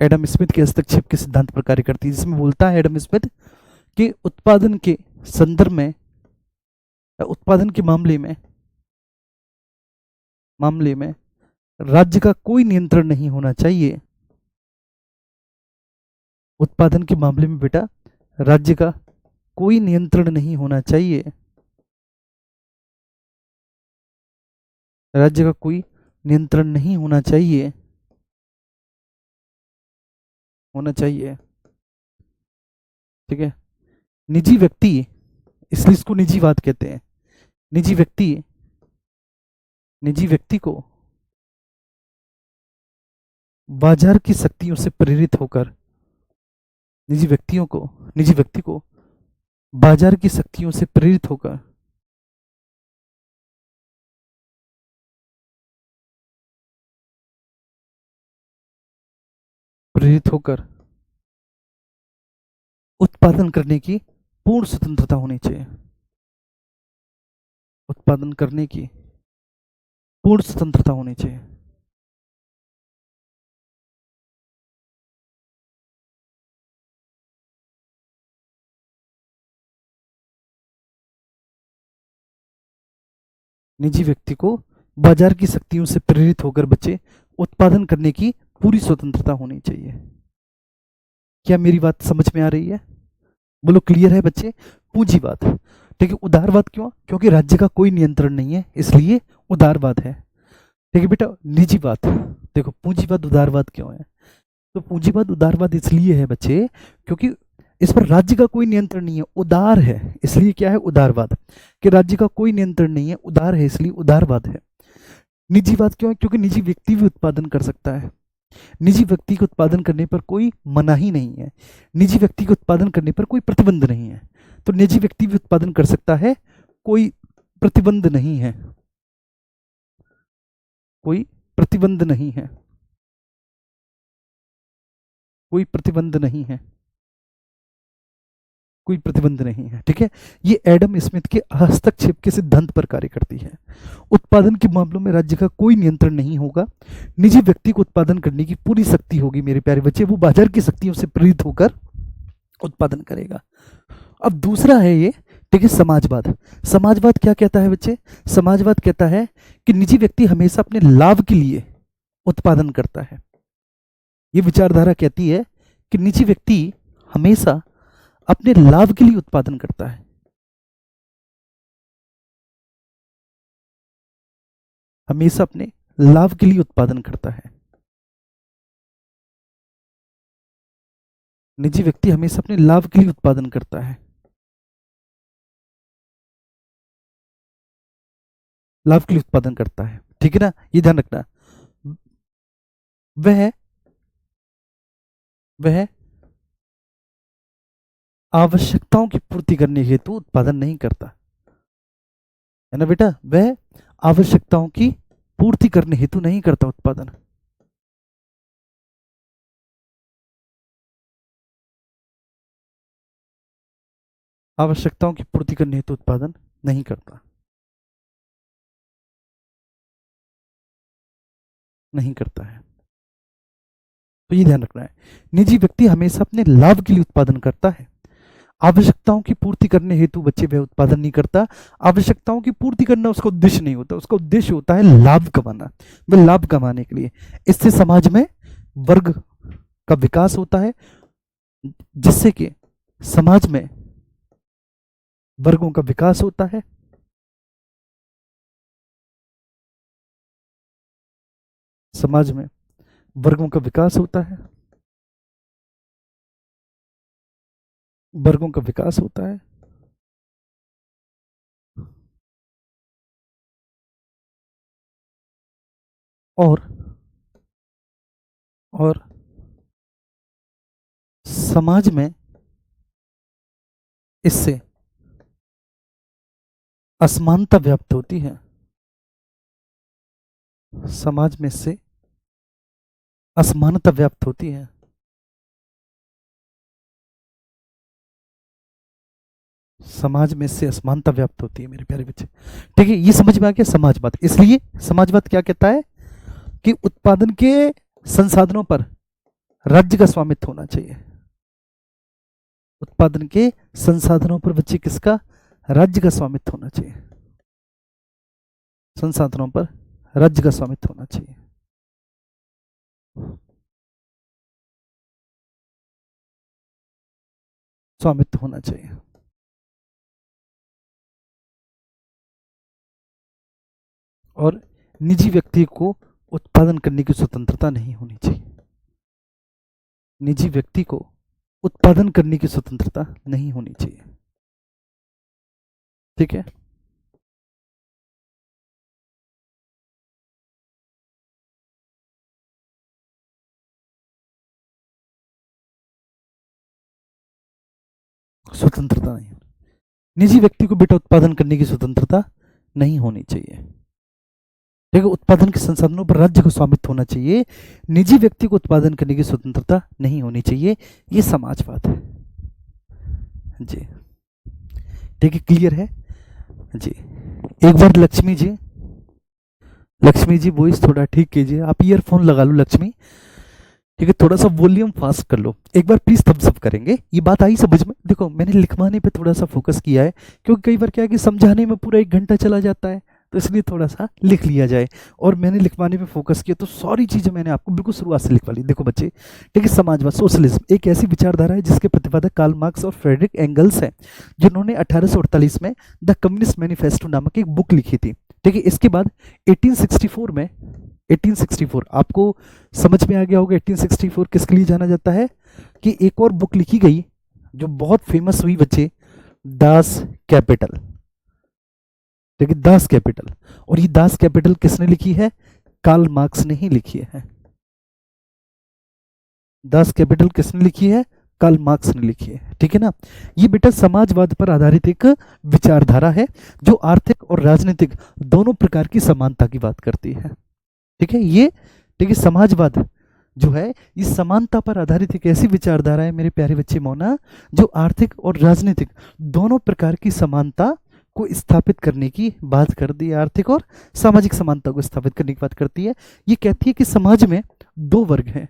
एडम स्मिथ के हस्तक्षेप के सिद्धांत पर कार्य करती है, जिसमें बोलता है एडम स्मिथ कि उत्पादन के संदर्भ में, उत्पादन के मामले में राज्य का कोई नियंत्रण नहीं होना चाहिए। उत्पादन के मामले में बेटा राज्य का कोई नियंत्रण नहीं होना चाहिए, राज्य का कोई नियंत्रण नहीं होना चाहिए, होना चाहिए। ठीक है, निजी व्यक्ति, इसलिए इसको निजीवाद कहते हैं। निजी व्यक्ति, निजी व्यक्ति को बाजार की शक्तियों से प्रेरित होकर, निजी व्यक्तियों को, निजी व्यक्ति को बाजार की शक्तियों से प्रेरित होकर प्रेरित होकर उत्पादन करने की पूर्ण स्वतंत्रता होनी चाहिए, उत्पादन करने की पूर्ण स्वतंत्रता होनी चाहिए। निजी व्यक्ति को बाजार की शक्तियों से प्रेरित होकर बच्चे उत्पादन करने की पूरी स्वतंत्रता होनी चाहिए। क्या मेरी बात समझ में आ रही है? बोलो क्लियर है बच्चे? पूंजीवाद, ठीक है। उदारवाद क्यों? क्योंकि राज्य का कोई नियंत्रण नहीं है, इसलिए उदारवाद है। ठीक है बेटा। निजीवाद, देखो पूंजीवाद उदारवाद क्यों है? तो पूंजीवाद उदारवाद इसलिए है बच्चे क्योंकि इस पर राज्य का कोई नियंत्रण नहीं है, उदार है, इसलिए क्या है? उदारवाद। कि राज्य का कोई नियंत्रण नहीं है, उदार है, इसलिए उदारवाद है। निजीवाद क्यों है? क्योंकि निजी व्यक्ति भी उत्पादन कर सकता है। निजी व्यक्ति के उत्पादन करने पर कोई मनाही नहीं है, निजी व्यक्ति के उत्पादन करने पर कोई प्रतिबंध नहीं है। तो निजी व्यक्ति भी उत्पादन कर सकता है, कोई प्रतिबंध नहीं है, कोई प्रतिबंध नहीं है, कोई प्रतिबंध नहीं है, कोई प्रतिबंध नहीं है। ठीक है। ये एडम स्मिथ के हस्तक्षेप के सिद्धांत पर कार्य करती है। उत्पादन के मामलों में राज्य का कोई नियंत्रण नहीं होगा, निजी व्यक्ति को उत्पादन करने की पूरी शक्ति होगी मेरे प्यारे बच्चे, वो बाजार की शक्तियों से प्रेरित होकर उत्पादन करेगा। अब दूसरा है ये, ठीक है, समाजवाद। समाजवाद क्या कहता है बच्चे? समाजवाद कहता है कि निजी व्यक्ति हमेशा अपने लाभ के लिए उत्पादन करता है। ये विचारधारा कहती है कि निजी व्यक्ति हमेशा अपने लाभ के लिए उत्पादन करता है। हमेशा अपने लाभ के लिए उत्पादन करता है। निजी व्यक्ति हमेशा अपने लाभ के लिए उत्पादन करता है, लाभ के लिए उत्पादन करता है। ठीक है ना, ये ध्यान रखना। वह आवश्यकताओं की पूर्ति करने हेतु उत्पादन नहीं करता, है ना बेटा? वह आवश्यकताओं की पूर्ति करने हेतु नहीं करता उत्पादन। आवश्यकताओं की पूर्ति करने हेतु उत्पादन नहीं करता, नहीं करता है। तो ये ध्यान रखना है, निजी व्यक्ति हमेशा अपने लाभ के लिए उत्पादन करता है। आवश्यकताओं की पूर्ति करने हेतु बच्चे वह उत्पादन नहीं करता। आवश्यकताओं की पूर्ति करना उसका उद्देश्य नहीं होता, उसका उद्देश्य होता है लाभ कमाना। वह लाभ कमाने के लिए, इससे समाज में वर्ग का विकास होता है, जिससे कि समाज में वर्गों का विकास होता है, समाज में वर्गों का विकास होता है, वर्गों का विकास होता है। और समाज में इससे असमानता व्याप्त होती है, समाज में इससे असमानता व्याप्त होती है। समाज में इससे असमानता व्याप्त होती है मेरे प्यारे बच्चे। ठीक है, ये समझ में आ गया समाजवाद। इसलिए समाजवाद क्या कहता है कि उत्पादन के संसाधनों पर राज्य का स्वामित्व होना चाहिए। उत्पादन के संसाधनों पर बच्चे किसका? राज्य का स्वामित्व होना चाहिए। संसाधनों पर राज्य का स्वामित्व होना चाहिए। स्वामित्व होना चाहिए। और निजी व्यक्ति को उत्पादन करने की स्वतंत्रता नहीं होनी चाहिए। निजी व्यक्ति को उत्पादन करने की स्वतंत्रता नहीं होनी चाहिए। ठीक है। स्वतंत्रता नहीं, निजी व्यक्ति को बेटा उत्पादन करने की स्वतंत्रता नहीं होनी चाहिए। ठीक है, उत्पादन के संसाधनों पर राज्य को स्वामित्व होना चाहिए, निजी व्यक्ति को उत्पादन करने की स्वतंत्रता नहीं होनी चाहिए। ये समाजवाद है जी। ठीक है, क्लियर है जी। एक बार लक्ष्मी जी वॉइस थोड़ा ठीक कीजिए, आप ईयरफोन लगा लो लक्ष्मी। ठीक है, थोड़ा सा वॉल्यूम फास्ट कर लो एक बार प्लीज, थम्स अप करेंगे। ये बात आई समझ में? देखो मैंने लिखवाने पे थोड़ा सा फोकस किया है, क्योंकि कई बार क्या है कि समझाने में पूरा 1 घंटा चला जाता है, तो इसलिए थोड़ा सा लिख लिया जाए, और मैंने लिखवाने पे फोकस किया तो सारी चीज़ें मैंने आपको बिल्कुल शुरुआत से लिखवा ली। देखो बच्चे, ठीक है, समाजवाद सोशलिज्म एक ऐसी विचारधारा है जिसके प्रतिपादक कार्ल मार्क्स और फ्रेडरिक एंगल्स हैं, जिन्होंने 1848 में द कम्युनिस्ट मैनिफेस्टो नामक एक बुक लिखी थी। ठीक है, इसके बाद 1864 में 1864 आपको समझ में आ गया होगा 1864 किसके लिए जाना जाता है, कि एक और बुक लिखी गई जो बहुत फेमस हुई बच्चे, दास कैपिटल। ठीक है, दास कैपिटल, और ये दास कैपिटल किसने लिखी है, कार्ल मार्क्स ने ही लिखी है। दास कैपिटल किसने लिखी है, कार्ल मार्क्स ने लिखी है। ठीक है ना, ये बेटा समाजवाद पर आधारित एक विचारधारा है जो आर्थिक और राजनीतिक दोनों प्रकार की समानता की बात करती है। ठीक है, ये ठीक है, समाजवाद जो है ये समानता पर आधारित एक ऐसी विचारधारा है मेरे प्यारे बच्चे मोना, जो आर्थिक और राजनीतिक दोनों प्रकार की समानता को स्थापित करने की बात करती है, आर्थिक और सामाजिक समानता को स्थापित करने की बात करती है। ये कहती है कि समाज में दो वर्ग हैं,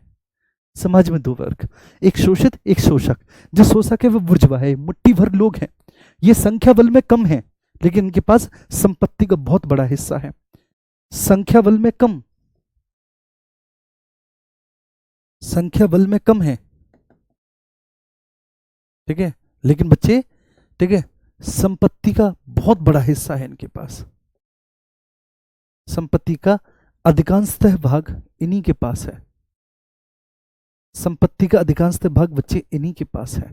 समाज में दो वर्ग, एक शोषित एक शोषक। जो शोषक है वो बुर्जुआ है, मुट्ठी भर लोग हैं, ये संख्या बल में कम है लेकिन इनके पास संपत्ति का बहुत बड़ा हिस्सा है। संख्या बल में कम, संख्या बल में कम है, ठीक है, लेकिन बच्चे ठीक है संपत्ति का बहुत बड़ा हिस्सा है इनके पास, संपत्ति का अधिकांशतः भाग इन्हीं के पास है, संपत्ति का अधिकांशतः भाग बच्चे इन्हीं के पास है।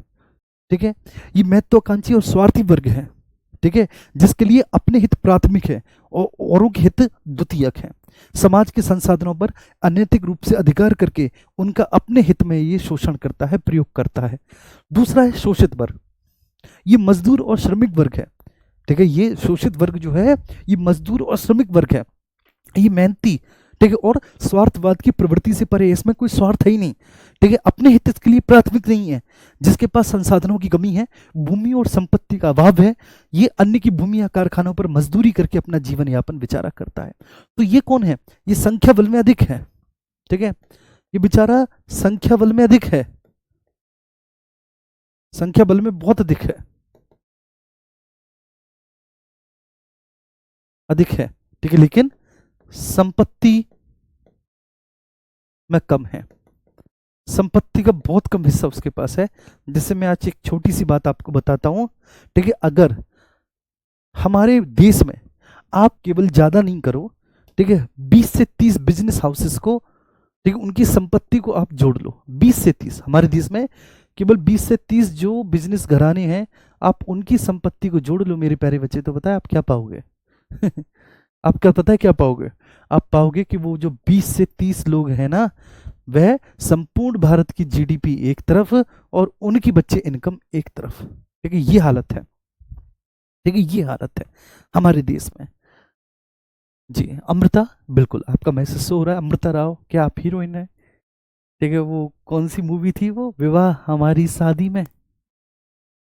ठीक है, ये महत्वाकांक्षी और स्वार्थी वर्ग है, ठीक है, जिसके लिए अपने हित प्राथमिक है और औरों के हित द्वितीयक है। समाज के संसाधनों पर अनैतिक रूप से अधिकार करके उनका अपने हित में ये शोषण करता है, प्रयोग करता है। दूसरा है शोषित वर्ग, ये मजदूर और श्रमिक वर्ग है। ठीक है, ये शोषित वर्ग जो है ये मजदूर और श्रमिक वर्ग है, ये मेहनती, ठीक है, और स्वार्थवाद की प्रवृत्ति से परे, इसमें कोई स्वार्थ है ही नहीं। ठीक है, अपने हित के लिए प्राथमिक नहीं है, जिसके पास संसाधनों की कमी है, भूमि और संपत्ति का अभाव है, ये अन्य की भूमि या कारखानों पर मजदूरी करके अपना जीवन यापन बेचारा करता है। तो ये कौन है, ये संख्या बल में अधिक है। ठीक है, ये बेचारा संख्या बल में अधिक है, संख्या बल में बहुत अधिक है, अधिक है। ठीक है, लेकिन संपत्ति में कम है, संपत्ति का बहुत कम हिस्सा उसके पास है। जैसे मैं आज एक छोटी सी बात आपको बताता हूं। ठीक है, अगर हमारे देश में आप केवल ज्यादा नहीं करो, ठीक है, 20 से 30 बिजनेस हाउसेस को, ठीक है, उनकी संपत्ति को आप जोड़ लो, 20 से 30 हमारे देश में केवल 20 से 30 जो बिजनेस घराने हैं, आप उनकी संपत्ति को जोड़ लो मेरे प्यारे बच्चे, तो बताए आप क्या पाओगे आप क्या पता है क्या पाओगे, आप पाओगे कि वो जो 20 से 30 लोग हैं ना, वह संपूर्ण भारत की जीडीपी एक तरफ और उनकी बच्चे इनकम एक तरफ। ठीक है, ये हालत है, ठीक है, ये हालत है हमारे देश में। जी अमृता, बिल्कुल आपका मैसेज हो रहा है, अमृता राव क्या आप हीरोइन है? ठीक है, वो कौन सी मूवी थी वो, विवाह हमारी शादी में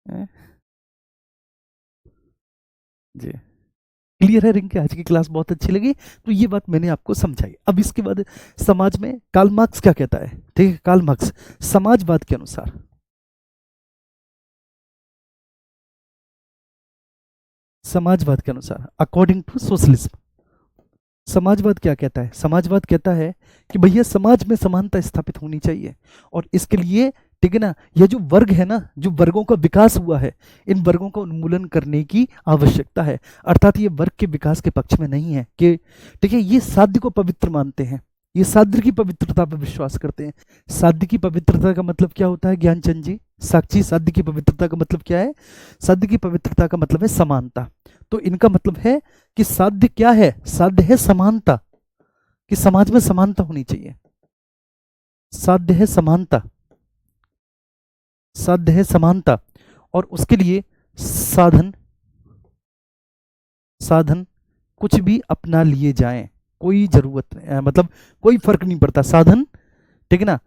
है? जी क्लियर है रिंकी, आज की क्लास बहुत अच्छी लगी, तो ये बात मैंने आपको समझाई। अब इसके बाद समाज में कार्ल मार्क्स क्या कहता है। ठीक है, कार्ल मार्क्स समाजवाद के अनुसार, समाजवाद के अनुसार अकॉर्डिंग टू सोशलिज्म, समाजवाद क्या कहता है, समाजवाद कहता है कि भैया समाज में समानता स्थापित होनी चाहिए, और इसके लिए ठीक है ना, यह जो वर्ग है ना, जो वर्गों का विकास हुआ है, इन वर्गों का उन्मूलन करने की आवश्यकता है। अर्थात ये वर्ग के विकास के पक्ष में नहीं है कि ठीक है, ये साध्य को पवित्र मानते हैं, ये साध्य की पवित्रता पर विश्वास करते हैं। साध्य की पवित्रता का मतलब क्या होता है ज्ञानचंद जी, साक्षी, साध्य की पवित्रता का मतलब क्या है? साध्य की पवित्रता का मतलब है समानता। तो इनका मतलब है कि साध्य क्या है, साध्य है समानता, कि समाज में समानता होनी चाहिए, साध्य है समानता, साध्य है समानता, और उसके लिए साधन, साधन कुछ भी अपना लिए जाएं, कोई जरूरत नहीं, मतलब कोई फर्क नहीं पड़ता, साधन ठीक है ना,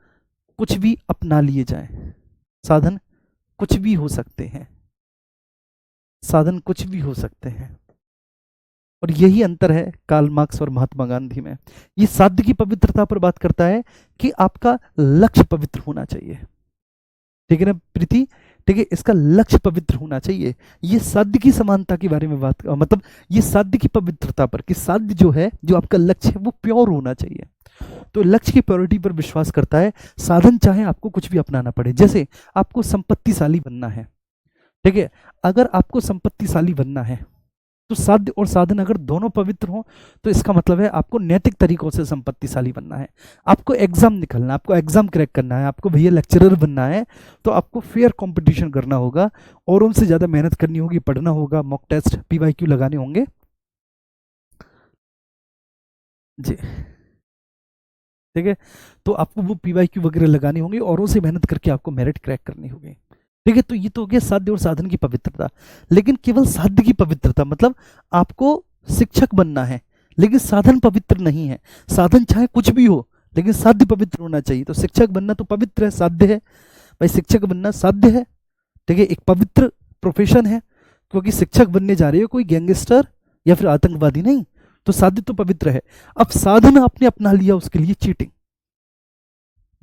कुछ भी अपना लिए जाएं, साधन कुछ भी हो सकते हैं, साधन कुछ भी हो सकते हैं। और यही अंतर है कार्ल मार्क्स और महात्मा गांधी में। ये साध्य की पवित्रता पर बात करता है कि आपका लक्ष्य पवित्र होना चाहिए, ठीक है ना प्रीति, ठीक है, इसका लक्ष्य पवित्र होना चाहिए। ये साध्य की समानता के बारे में बात, मतलब ये साध्य की पवित्रता पर, कि साध्य जो है, जो आपका लक्ष्य है, वो प्योर होना चाहिए। तो लक्ष्य की प्योरिटी पर विश्वास करता है साधन, चाहे आपको कुछ भी अपनाना पड़े। जैसे आपको संपत्तिशाली बनना है, ठीक है, अगर आपको संपत्तिशाली बनना है तो साध्य और साधन अगर दोनों पवित्र हों तो इसका मतलब है आपको नैतिक तरीकों से संपत्तिशाली बनना है। आपको एग्जाम निकलना है, आपको एग्जाम क्रैक करना है, आपको भैया लेक्चरर बनना है, तो आपको फेयर कंपटीशन करना होगा और उनसे ज़्यादा मेहनत करनी होगी, पढ़ना होगा, मॉक टेस्ट PYQ लगाने होंगे जी, ठीक है। तो आपको वो PYQ वगैरह लगाने होंगे और उनसे मेहनत करके आपको मेरिट क्रैक करनी होगी, ठीक है। तो ये तो हो गया साध्य और साधन की पवित्रता। लेकिन केवल साध्य की पवित्रता मतलब आपको शिक्षक बनना है लेकिन साधन पवित्र नहीं है। साधन चाहे कुछ भी हो लेकिन साध्य पवित्र होना चाहिए। तो शिक्षक बनना तो पवित्र है, साध्य है भाई, शिक्षक बनना साध्य है, ठीक है, एक पवित्र प्रोफेशन है, क्योंकि शिक्षक बनने जा रहे हो, कोई गैंगस्टर या फिर आतंकवादी नहीं। तो साध्य तो पवित्र है। अब साधन आपने अपना लिया, उसके लिए चीटिंग,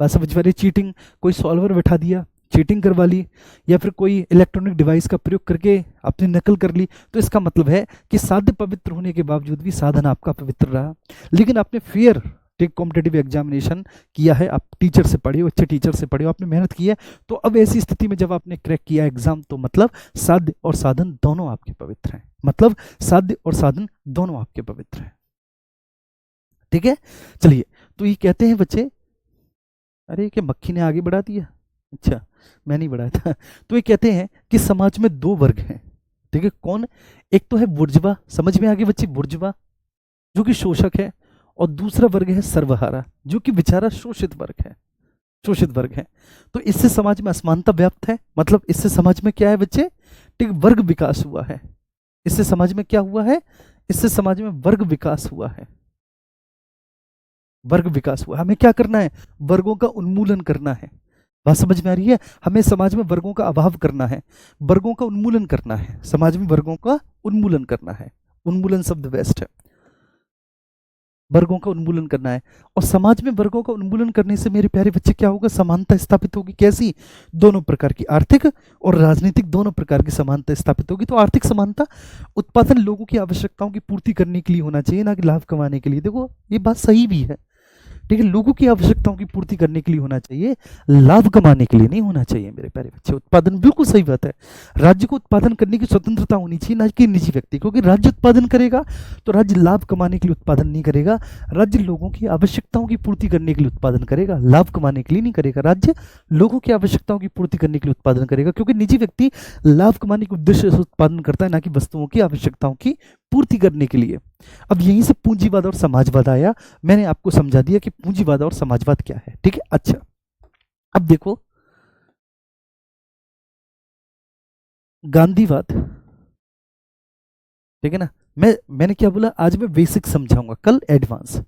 बात समझ में, चीटिंग, कोई सॉल्वर बैठा दिया, चीटिंग करवा ली, या फिर कोई इलेक्ट्रॉनिक डिवाइस का प्रयोग करके अपनी नकल कर ली, तो इसका मतलब है कि साध्य पवित्र होने के बावजूद भी साधन आपका पवित्र रहा। लेकिन आपने फेयर कॉम्पिटेटिव एग्जामिनेशन किया है, आप टीचर से पढ़े हो, अच्छे टीचर से पढ़े हो, आपने मेहनत की है, तो अब ऐसी स्थिति में जब आपने क्रैक किया एग्जाम, तो मतलब साध्य और साधन दोनों आपके पवित्र हैं, मतलब साध्य और साधन दोनों आपके पवित्र हैं, ठीक है। चलिए, तो ये कहते हैं बच्चे, अरे क्या मक्खी ने आगे बढ़ा दिया, अच्छा मैं नहीं बढ़ाया था। तो ये कहते हैं कि समाज में दो वर्ग हैं, ठीक है, कौन, एक तो है बुर्जुआ, समझ में आगे बच्चे, बुर्जुआ जो कि शोषक है, और दूसरा वर्ग है सर्वहारा जो कि बेचारा शोषित वर्ग है, शोषित वर्ग है। तो इससे समाज में असमानता व्याप्त है, मतलब इससे समाज में क्या है बच्चे, ठीक, वर्ग विकास हुआ है। इससे समाज में क्या हुआ है, इससे समाज में वर्ग विकास हुआ है, वर्ग विकास हुआ। हमें क्या करना है, वर्गों का उन्मूलन करना है, बात समझ में आ रही है। हमें समाज में वर्गों का अभाव करना है, वर्गों का उन्मूलन करना है, समाज में वर्गों का उन्मूलन करना है, उन्मूलन शब्द बेस्ट है, वर्गों का उन्मूलन करना है। और समाज में वर्गों का उन्मूलन करने से मेरे प्यारे बच्चे क्या होगा, समानता स्थापित होगी। कैसी, दोनों प्रकार की, आर्थिक और राजनीतिक, दोनों प्रकार की समानता स्थापित होगी। तो आर्थिक समानता, उत्पादन लोगों की आवश्यकताओं की पूर्ति करने के लिए होना चाहिए, ना कि लाभ कमाने के लिए। देखो ये बात सही भी है, ठीक है, लोगों की आवश्यकताओं की पूर्ति करने के लिए होना चाहिए, लाभ कमाने के लिए नहीं होना चाहिए मेरे प्यारे बच्चे। उत्पादन बिल्कुल सही बात है, राज्य को उत्पादन करने की स्वतंत्रता होनी चाहिए, ना कि निजी व्यक्ति, क्योंकि राज्य उत्पादन करेगा तो राज्य लाभ कमाने के लिए उत्पादन नहीं करेगा, राज्य लोगों की आवश्यकताओं की पूर्ति करने के लिए उत्पादन करेगा, लाभ कमाने के लिए नहीं करेगा। राज्य लोगों की आवश्यकताओं की पूर्ति करने के लिए उत्पादन करेगा, क्योंकि निजी व्यक्ति लाभ कमाने के उद्देश्य से उत्पादन करता है, ना कि वस्तुओं की आवश्यकताओं की पूर्ति करने के लिए। अब यहीं से पूंजीवाद और समाजवाद आया, मैंने आपको समझा दिया कि पूंजीवाद और समाजवाद क्या है, ठीक है। अच्छा, अब देखो गांधीवाद, ठीक है ना, मैंने क्या बोला, आज मैं बेसिक समझाऊंगा, कल एडवांस,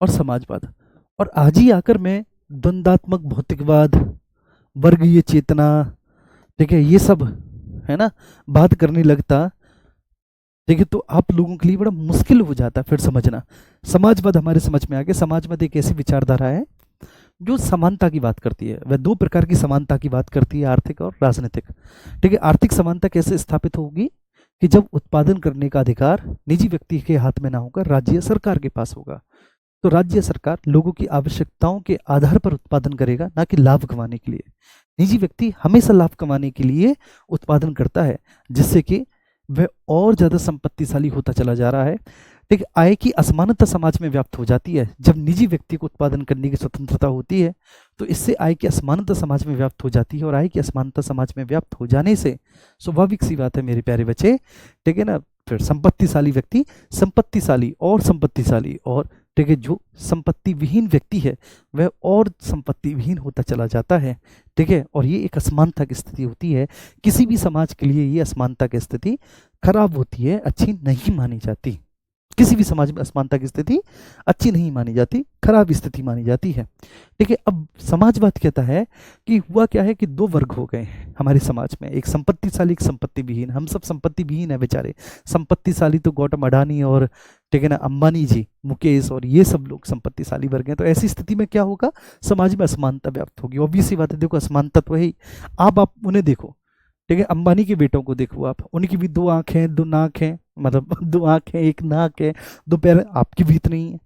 और समाजवाद, और आज ही आकर मैं द्वंद्वात्मक भौतिकवाद, वर्गीय चेतना, ठीक है, ये सब है ना बात करने लगता, देखिए, तो आप लोगों के लिए बड़ा मुश्किल हो जाता है फिर समझना। समाजवाद हमारे समझ में आ गया। समाजवाद एक ऐसी विचारधारा है जो समानता की बात करती है, वह दो प्रकार की समानता की बात करती है, आर्थिक और राजनीतिक, ठीक है। आर्थिक समानता कैसे स्थापित होगी, कि जब उत्पादन करने का अधिकार निजी व्यक्ति के हाथ में ना होकर राज्य सरकार के पास होगा, तो राज्य सरकार लोगों की आवश्यकताओं के आधार पर उत्पादन करेगा, ना कि लाभ कमाने के लिए। निजी व्यक्ति हमेशा लाभ कमाने के लिए उत्पादन करता है, जिससे कि वह और ज़्यादा संपत्तिशाली होता चला जा रहा है, ठीक। आय की असमानता समाज में व्याप्त हो जाती है। जब निजी व्यक्ति को उत्पादन करने की स्वतंत्रता होती है तो इससे आय की असमानता समाज में व्याप्त हो जाती है, और आय की असमानता समाज में व्याप्त हो जाने से स्वाभाविक सी बात है मेरे प्यारे बच्चे, ठीक है ना, फिर संपत्तिशाली व्यक्ति संपत्तिशाली और ठीक है, जो संपत्ति विहीन व्यक्ति है वह और संपत्ति विहीन होता चला जाता है, ठीक है। और ये एक असमानता की स्थिति होती है। किसी भी समाज के लिए ये असमानता की स्थिति खराब होती है, अच्छी नहीं मानी जाती। किसी भी समाज में असमानता की स्थिति अच्छी नहीं मानी जाती, खराब स्थिति मानी जाती है, ठीक है। अब समाजवाद कहता है कि हुआ क्या है कि दो वर्ग हो गए हैं हमारे समाज में, एक संपत्तिशाली, एक संपत्ति विहीन। हम सब संपत्ति विहीन है बेचारे, संपत्तिशाली तो गौतम अडानी और ठीक है ना अंबानी जी, मुकेश और ये सब लोग संपत्तिशाली वर्ग हैं। तो ऐसी स्थिति में क्या होगा, समाज में असमानता व्याप्त होगी। ऑब्वियस सी बात है, देखो असमानता तो है ही। आप उन्हें देखो, ठीक है, अंबानी के बेटों को देखो आप, उनकी भी दो आंखें, दो नाक है, मतलब दो आंखें, एक नाक है, दो पैर, आपकी भी इतनी ही है।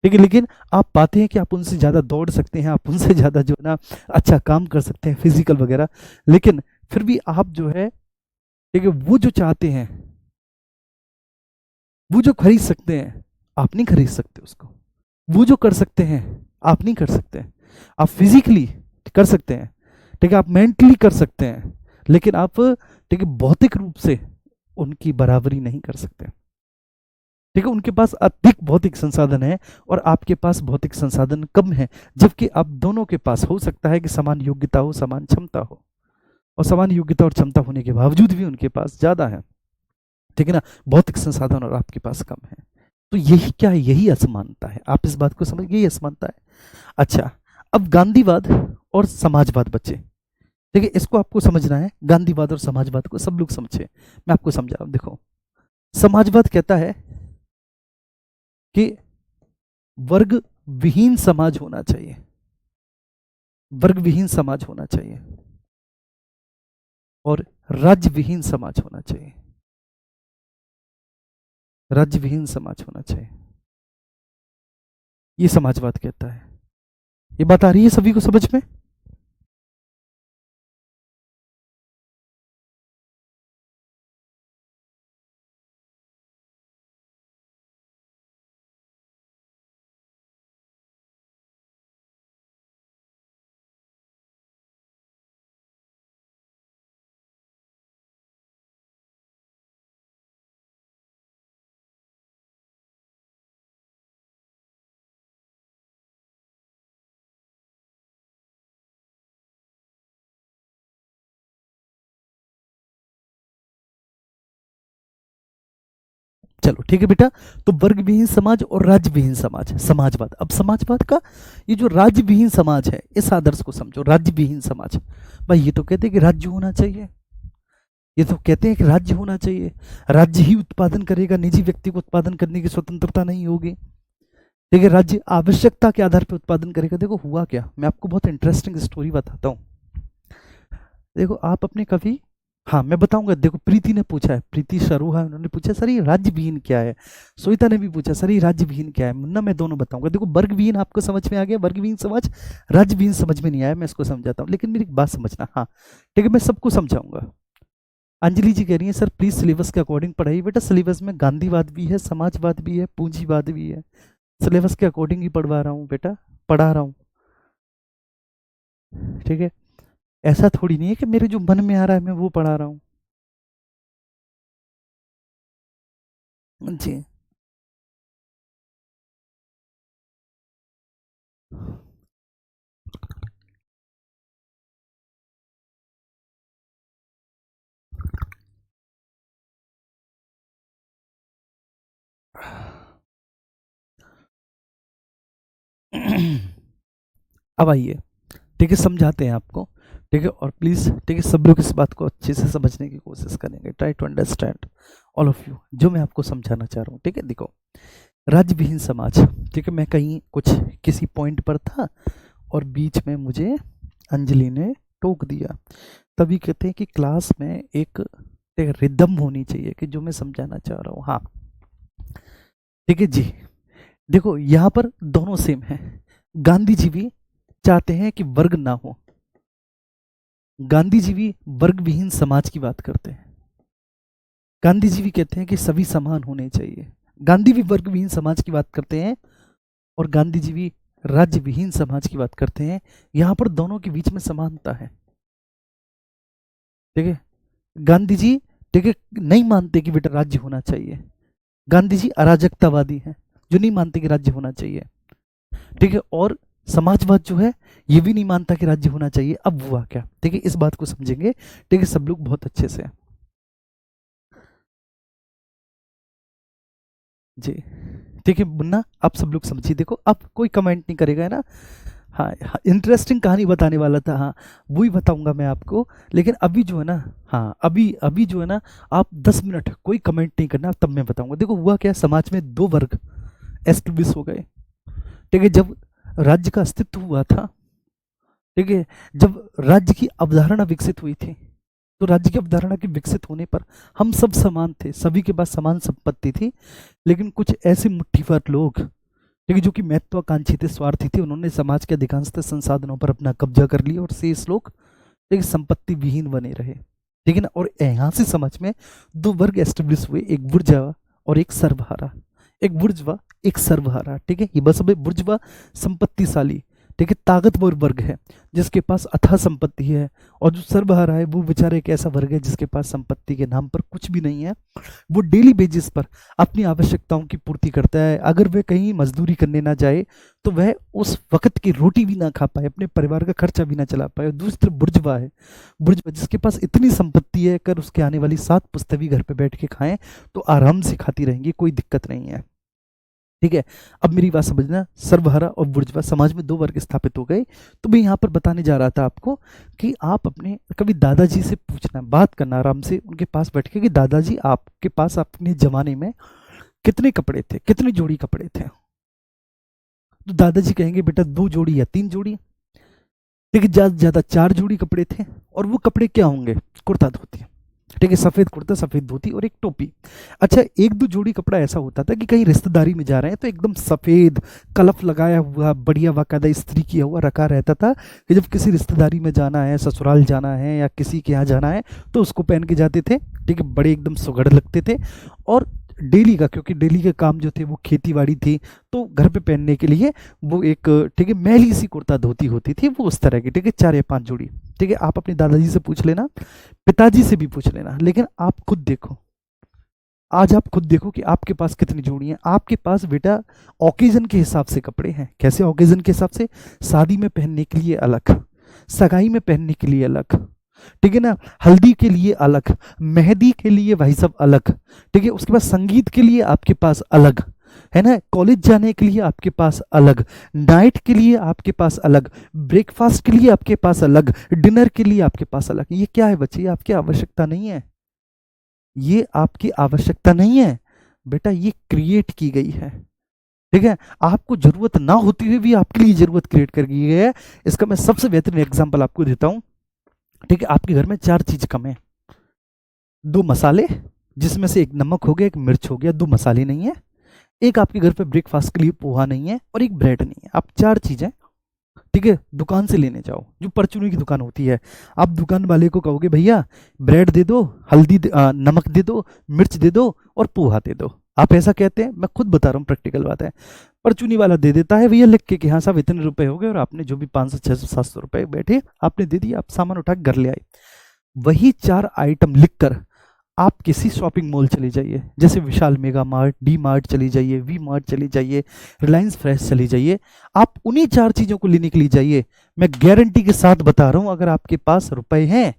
ठीक है, लेकिन आप पाते हैं कि आप उनसे ज़्यादा दौड़ सकते हैं, आप उनसे ज़्यादा जो है ना अच्छा काम कर सकते हैं फिजिकल वगैरह, लेकिन फिर भी आप जो है, ठीक है, वो जो चाहते हैं, वो जो खरीद सकते हैं, आप नहीं खरीद सकते उसको। वो जो कर सकते हैं, आप नहीं कर सकते। आप फिजिकली कर सकते हैं, ठीक है, आप मेंटली कर सकते हैं, लेकिन आप, ठीक है, भौतिक रूप से उनकी बराबरी नहीं कर सकते। ठीक है, उनके पास अधिक भौतिक संसाधन है और आपके पास भौतिक संसाधन कम है, जबकि आप दोनों के पास हो सकता है कि समान योग्यता हो, समान क्षमता हो, और समान योग्यता और क्षमता होने के बावजूद भी उनके पास ज्यादा है, ठीक है ना, भौतिक संसाधन और आपके पास कम है। तो यही क्या है, यही असमानता है। आप इस बात को समझ, यही असमानता है। अच्छा, अब गांधीवाद और समाजवाद बच्चे, देखिए इसको आपको समझना है, गांधीवाद और समाजवाद को सब लोग समझे, मैं आपको समझा रहा हूं। देखो, समाजवाद कहता है कि वर्ग विहीन समाज होना चाहिए, वर्ग विहीन समाज होना चाहिए, और राज्य विहीन समाज होना चाहिए, राज्य विहीन समाज होना चाहिए, ये समाजवाद कहता है। ये बात आ रही है सभी को समझ में? चलो ठीक है बेटा, तो वर्ग विहीन समाज और राज्य विहीन समाज, समाजवाद। अब समाजवाद का ये जो राज्य विहीन समाज है, इस आदर्श को समझो, राज्य विहीन समाज। भाई ये तो कहते हैं कि राज्य होना चाहिए, ये तो कहते हैं कि राज्य होना चाहिए, राज्य ही उत्पादन करेगा, निजी व्यक्ति को उत्पादन करने की स्वतंत्रता नहीं होगी। ठीक है, राज्य आवश्यकता के आधार पर उत्पादन करेगा। देखो हुआ क्या, मैं आपको बहुत इंटरेस्टिंग स्टोरी बताता हूँ। देखो आप अपने कभी, हाँ मैं बताऊंगा। देखो प्रीति ने पूछा है, प्रीति सरोहा, उन्होंने पूछा सर ये राज्य विहीन क्या है। श्वेता ने भी पूछा सर ये राज्य विहीन क्या है। मुन्ना मैं दोनों बताऊंगा। देखो वर्ग विहीन आपको समझ में आ गया, वर्ग विहीन समाज। राज्य विहीन समझ में नहीं आया, मैं इसको समझाता हूँ, लेकिन मेरी एक बात समझना। हाँ ठीक है, मैं सबको समझाऊंगा। अंजलि जी कह रही है सर प्लीज सिलेबस के अकॉर्डिंग पढ़ाइए। बेटा सिलेबस में गांधीवाद भी है, समाजवाद भी है, पूंजीवाद भी है, सिलेबस के अकॉर्डिंग ही पढ़वा रहा हूँ बेटा, पढ़ा रहा हूँ। ठीक है, ऐसा थोड़ी नहीं है कि मेरे जो मन में आ रहा है मैं वो पढ़ा रहा हूँ। जी अब आइए, ठीक है, समझाते हैं आपको। ठीक है, और प्लीज़ ठीक है सब लोग इस बात को अच्छे से समझने की कोशिश करेंगे। Try to understand all of you जो मैं आपको समझाना चाह रहा हूँ। ठीक है, देखो राज्य विहीन समाज। ठीक है, मैं कहीं कुछ किसी पॉइंट पर था और बीच में मुझे अंजलि ने टोक दिया। तभी कहते हैं कि क्लास में एक रिदम होनी चाहिए कि जो मैं समझाना चाह रहा हूँ। हाँ ठीक है जी, देखो यहाँ पर दोनों सेम है। गांधी जी भी चाहते हैं कि वर्ग ना हो, गांधी जी भी वर्ग विहीन समाज की बात करते हैं। गांधी जी भी कहते हैं कि सभी समान होने चाहिए। गांधी भी वर्ग विहीन समाज की बात करते हैं और गांधी जी भी राज्य विहीन समाज की बात करते हैं। यहां पर दोनों के बीच में समानता है। ठीक है, गांधी जी ठीक है नहीं मानते कि बेटा राज्य होना चाहिए। गांधी जी अराजकतावादी हैं जो नहीं मानते कि राज्य होना चाहिए। ठीक है, और समाजवाद जो है ये भी नहीं मानता कि राज्य होना चाहिए। अब हुआ क्या, ठीक है इस बात को समझेंगे। ठीक है, सब लोग बहुत अच्छे से जी। ठीक है मुन्ना, आप सब लोग समझिए। देखो अब कोई कमेंट नहीं करेगा, है ना। हाँ हाँ, इंटरेस्टिंग कहानी बताने वाला था, हाँ वही बताऊंगा मैं आपको। लेकिन अभी जो है ना, हाँ अभी अभी जो है ना, आप 10 मिनट कोई कमेंट नहीं करना, तब मैं बताऊंगा। देखो हुआ क्या, समाज में दो वर्ग एस्टेब्लिश हो गए। ठीक है, जब राज्य का अस्तित्व हुआ था, ठीक है, जब राज्य की अवधारणा विकसित हुई थी, तो राज्य की अवधारणा के विकसित होने पर हम सब समान थे, सभी के पास समान संपत्ति थी, लेकिन कुछ ऐसे मुट्ठीभर लोग, लेकिन जो कि महत्वाकांक्षी थे, स्वार्थी थे, उन्होंने समाज के अधिकांशतः संसाधनों पर अपना कब्जा कर लिया और शेष लोग लेकिन संपत्ति विहीन बने रहे। ठीक है ना। और यहाँ से समाज में दो वर्ग एस्टेब्लिश हुए, एक बुर्जवा और एक सर्वहारा। एक बुर्जवा, एक सर्वहारा। ठीक है। ये बस अब बुर्जवा संपत्तिशाली, ठीक है, ताकतवर वर्ग है जिसके पास अथाह संपत्ति है, और जो सर्वहारा है वो बेचारा एक ऐसा वर्ग है जिसके पास संपत्ति के नाम पर कुछ भी नहीं है। वो डेली बेसिस पर अपनी आवश्यकताओं की पूर्ति करता है। अगर वह कहीं मजदूरी करने ना जाए तो वह उस वक्त की रोटी भी ना खा पाए, अपने परिवार का खर्चा भी ना चला पाए। दूसरी तरफ बुर्जवा है, बुर्जवा जिसके पास इतनी संपत्ति है, कर उसके आने वाली 7 पुश्तें भी घर पे बैठ के खाएं तो आराम से खाती रहेंगी, कोई दिक्कत नहीं है। ठीक है। अब मेरी बात समझना, सर्वहारा और बुर्जवा समाज में दो वर्ग स्थापित हो गए। तो मैं यहाँ पर बताने जा रहा था आपको कि आप अपने कभी दादाजी से पूछना, बात करना आराम से उनके पास बैठ के कि दादाजी आपके पास अपने जमाने में कितने कपड़े थे, कितनी जोड़ी कपड़े थे। तो दादाजी कहेंगे बेटा 2 जोड़ी या 3 जोड़ी, लेकिन ज्यादा से ज्यादा 4 जोड़ी कपड़े थे। और वो कपड़े क्या होंगे? कुर्ता धोती, ठीक है, सफेद कुर्ता, सफेद धोती और एक टोपी। अच्छा, 1-2 जोड़ी कपड़ा ऐसा होता था कि कहीं रिश्तेदारी में जा रहे हैं तो एकदम सफेद कलफ लगाया हुआ, बढ़िया बाकायदा इस्त्री किया हुआ रखा रहता था कि जब किसी रिश्तेदारी में जाना है, ससुराल जाना है या किसी के यहाँ जाना है तो उसको पहन के जाते थे। ठीक है, बड़े एकदम सुघड़ लगते थे। और डेली का, क्योंकि डेली के काम जो थे वो खेती बाड़ी थी, तो घर पे पहनने के लिए वो एक, ठीक है, मैली सी कुर्ता धोती होती थी, वो उस तरह की। ठीक है, 4 या 5 जोड़ी। ठीक है, आप अपने दादाजी से पूछ लेना, पिताजी से भी पूछ लेना, लेकिन आप खुद देखो, आज आप खुद देखो कि आपके पास कितनी जोड़ी हैं। आपके पास बेटा ओकेजन के हिसाब से कपड़े हैं। कैसे ओकेजन के हिसाब से? शादी में पहनने के लिए अलग, सगाई में पहनने के लिए अलग, ठीक है ना, हल्दी के लिए अलग, मेहंदी के लिए भाई सब अलग, ठीक है, उसके बाद संगीत के लिए आपके पास अलग, है ना, कॉलेज जाने के लिए आपके पास अलग, नाइट के लिए आपके पास अलग, ब्रेकफास्ट के लिए आपके पास अलग, डिनर के लिए आपके पास अलग। ये क्या है बच्चे? ये आपकी आवश्यकता नहीं है, ये आपकी आवश्यकता नहीं है बेटा, ये क्रिएट की गई है। ठीक है, आपको जरूरत ना होती हुई भी आपके लिए जरूरत क्रिएट कर गई है। इसका मैं सबसे बेहतरीन एग्जांपल आपको देता हूं। ठीक है, आपके घर में 4 चीज कम है, 2 मसाले, जिसमें से एक नमक हो गया, एक मिर्च हो गया, 2 मसाले नहीं है, एक आपके घर पे ब्रेकफास्ट के लिए पोहा नहीं है, और एक ब्रेड नहीं है। आप 4 चीजें, ठीक है, दुकान से लेने जाओ, जो परचूनी की दुकान होती है। आप दुकान वाले को कहोगे भैया ब्रेड दे दो, नमक दे दो, मिर्च दे दो और पोहा दे दो। आप ऐसा कहते हैं? मैं खुद बता रहा हूँ, प्रैक्टिकल बात है। परचूनी वाला दे देता है भैया लिख के हाँ साहब इतने रुपए हो गए, और आपने जो भी 500 600 700 रुपए बैठे आपने दे दिया, आप सामान उठा घर ले आए। वही 4 आइटम लिखकर आप किसी शॉपिंग मॉल चले जाइए, जैसे विशाल मेगा मार्ट, डी मार्ट चली जाइए, वी मार्ट चली जाइए, रिलायंस फ्रेश चली जाइए, आप उन्हीं 4 चीजों को लेने के लिए जाइए। मैं गारंटी के साथ बता रहा हूं, अगर आपके पास रुपए हैं,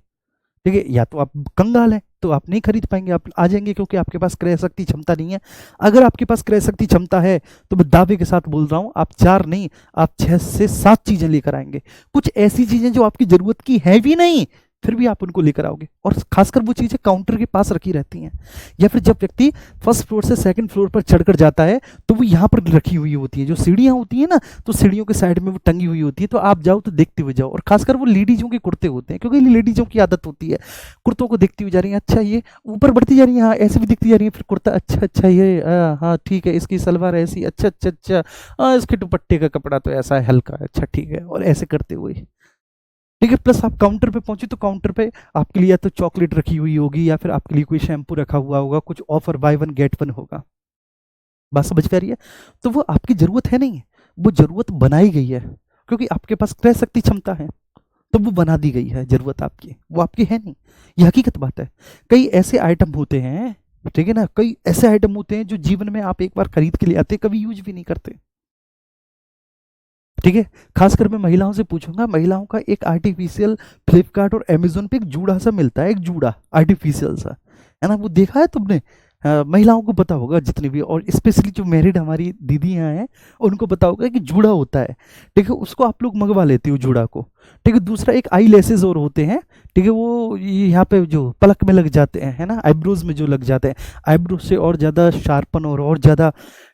ठीक है, या तो आप कंगाल हैं तो आप नहीं खरीद पाएंगे, आप आ जाएंगे क्योंकि आपके पास क्रय शक्ति क्षमता नहीं है। अगर आपके पास क्रय शक्ति क्षमता है तो मैं दावे के साथ बोल रहा हूं, आप 4 नहीं, आप 6 से 7 चीजें लेकर आएंगे। कुछ ऐसी चीजें जो आपकी जरूरत की है भी नहीं, फिर भी आप उनको लेकर आओगे, और खासकर वो चीजें काउंटर के पास रखी रहती हैं, या फिर जब व्यक्ति फर्स्ट फ्लोर से सेकंड फ्लोर पर चढ़कर जाता है तो वो यहाँ पर रखी हुई होती है, जो सीढ़ियाँ होती है ना, तो सीढ़ियों के साइड में वो टंगी हुई होती है, तो आप जाओ तो देखते हुए जाओ। और खासकर वो लेडीजों के कुर्ते होते हैं, क्योंकि लेडीजों की आदत होती है, कुर्तों को देखती हुई जा रही है, अच्छा ये ऊपर बढ़ती जा रही है, हाँ ऐसे भी दिखती जा रही है, फिर कुर्ता, अच्छा अच्छा ये हाँ ठीक है, इसकी सलवार ऐसी, अच्छा अच्छा अच्छा, हाँ इसके दुपट्टे का कपड़ा तो ऐसा है हल्का, अच्छा ठीक है, और ऐसे करते हुए, ठीक है। प्लस आप काउंटर पे पहुंचे तो काउंटर पे आपके लिए या तो चॉकलेट रखी हुई होगी, या फिर आपके लिए कोई शैम्पू रखा हुआ होगा, कुछ ऑफर बाय 1 गेट 1 होगा। बात समझ पा रही है? तो वो आपकी जरूरत है नहीं, वो जरूरत बनाई गई है, क्योंकि आपके पास क्रय शक्ति क्षमता है तो वो बना दी गई है जरूरत आपकी, वो आपकी है नहीं। ये हकीकत बात है। कई ऐसे आइटम होते हैं, ठीक है ना, कई ऐसे आइटम होते हैं जो जीवन में आप एक बार खरीद के लिए आते, कभी यूज भी नहीं करते। ठीक है, खासकर मैं महिलाओं से पूछूंगा, महिलाओं का एक आर्टिफिशियल फ्लिपकार्ट और अमेजोन पे एक जूड़ा सा मिलता है, एक जूड़ा आर्टिफिशियल सा, है ना, वो देखा है तुमने? महिलाओं को पता होगा जितनी भी, और स्पेशली जो मैरिड हमारी दीदियां हैं उनको पता होगा कि जूड़ा होता है, ठीक है, उसको आप लोग मंगवा लेते हो जूड़ा को। ठीक है, दूसरा एक आई लेसेस और होते हैं, ठीक है, वो यहाँ पे जो पलक में लग जाते हैं, है ना, आईब्रोज में जो लग जाते हैं, आईब्रोज से और ज़्यादा शार्पन और ज़्यादा,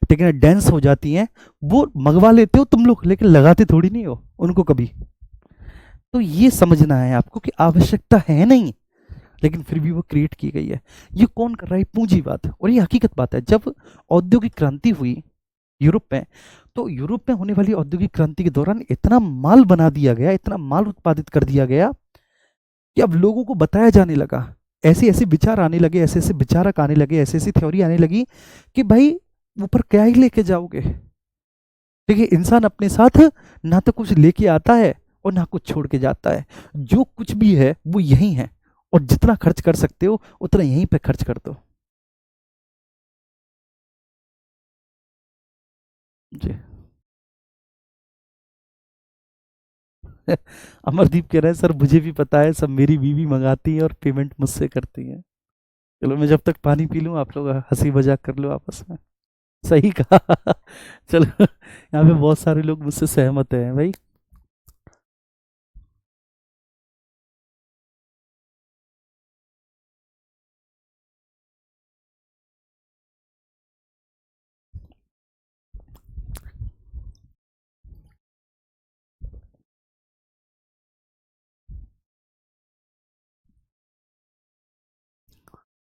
ठीक है, डेंस हो जाती हैं, वो मंगवा लेते हो तुम लोग, लेकिन लगाते थोड़ी नहीं हो उनको कभी। तो ये समझना है आपको कि आवश्यकता है नहीं, लेकिन फिर भी वो क्रिएट की गई है। ये कौन कर रहा है? पूंजीवाद। और ये हकीकत बात है। जब औद्योगिक क्रांति हुई यूरोप में, तो यूरोप में होने वाली औद्योगिक क्रांति के दौरान इतना माल बना दिया गया, इतना माल उत्पादित कर दिया गया कि अब लोगों को बताया जाने लगा, ऐसे ऐसे विचार आने लगे, ऐसे ऐसे विचारक आने लगे, ऐसी ऐसी थ्योरी आने लगी कि भाई ऊपर क्या ही लेके जाओगे। देखिए, इंसान अपने साथ ना तो कुछ लेके आता है और ना कुछ छोड़ के जाता है। जो कुछ भी है वो यही है, और जितना खर्च कर सकते हो उतना यहीं पे खर्च कर दो। जी। अमरदीप कह रहे हैं, सर मुझे भी पता है, सब मेरी बीवी मंगाती है और पेमेंट मुझसे करती है। चलो, मैं जब तक पानी पी लूं आप लोग हंसी मजाक कर लो आपस में। सही कहा। चलो, यहाँ पे बहुत सारे लोग मुझसे सहमत हैं भाई।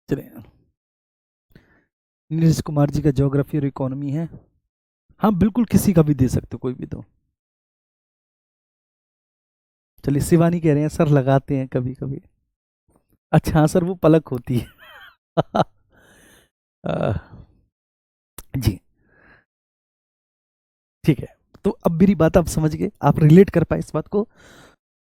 चलिए, नीरज कुमार जी का ज्योग्राफी और इकोनॉमी है। हाँ बिल्कुल, किसी का भी दे सकते हो, कोई भी दो। चलिए, शिवानी कह रहे हैं सर लगाते हैं कभी कभी। अच्छा हाँ सर, वो पलक होती है। आ, जी, ठीक है। तो अब मेरी बात आप समझ गए, आप रिलेट कर पाए इस बात को।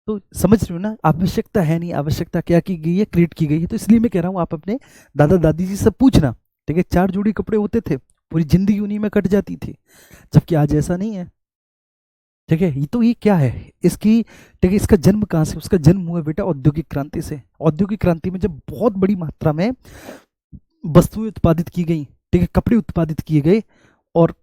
तो समझ रहे हो ना, आवश्यकता है नहीं, आवश्यकता क्या की गई है, क्रिएट की गई है। तो इसलिए मैं कह रहा हूँ, आप अपने दादा दादी जी से पूछना। ठीक है, 4 जोड़ी कपड़े होते थे, पूरी जिंदगी उन्हीं में कट जाती थी, जबकि आज ऐसा नहीं है। ठीक है, ये तो ये क्या है इसकी। ठीक है, इसका जन्म कहाँ से? उसका जन्म हुआ बेटा औद्योगिक क्रांति से। औद्योगिक क्रांति में जब बहुत बड़ी मात्रा में वस्तुएं उत्पादित की गई, ठीक है, कपड़े उत्पादित किए गए, और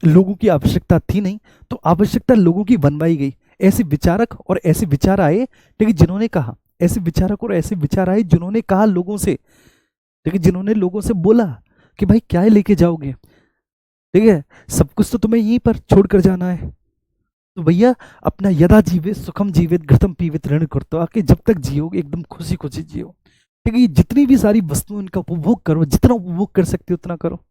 लोगों की आवश्यकता थी नहीं, तो आवश्यकता लोगों की बनवाई गई। ऐसे विचारक और ऐसे विचार आए, ठीक है, जिन्होंने कहा, ऐसे विचारक और ऐसे विचार आए जिन्होंने कहा लोगों से, ठीक है, जिन्होंने लोगों से बोला कि भाई क्या लेके जाओगे, ठीक है, सब कुछ तो तुम्हें यहीं पर छोड़ कर जाना है। तो भैया, अपना यदा जीवे सुखम जीवित घृतम पीवित ऋण करतो, आके जब तक जियोगे एकदम खुशी खुशी जियो। ठीक है, ये जितनी भी सारी वस्तुएं, इनका उपभोग करो, जितना उपभोग कर सकते हो उतना करो।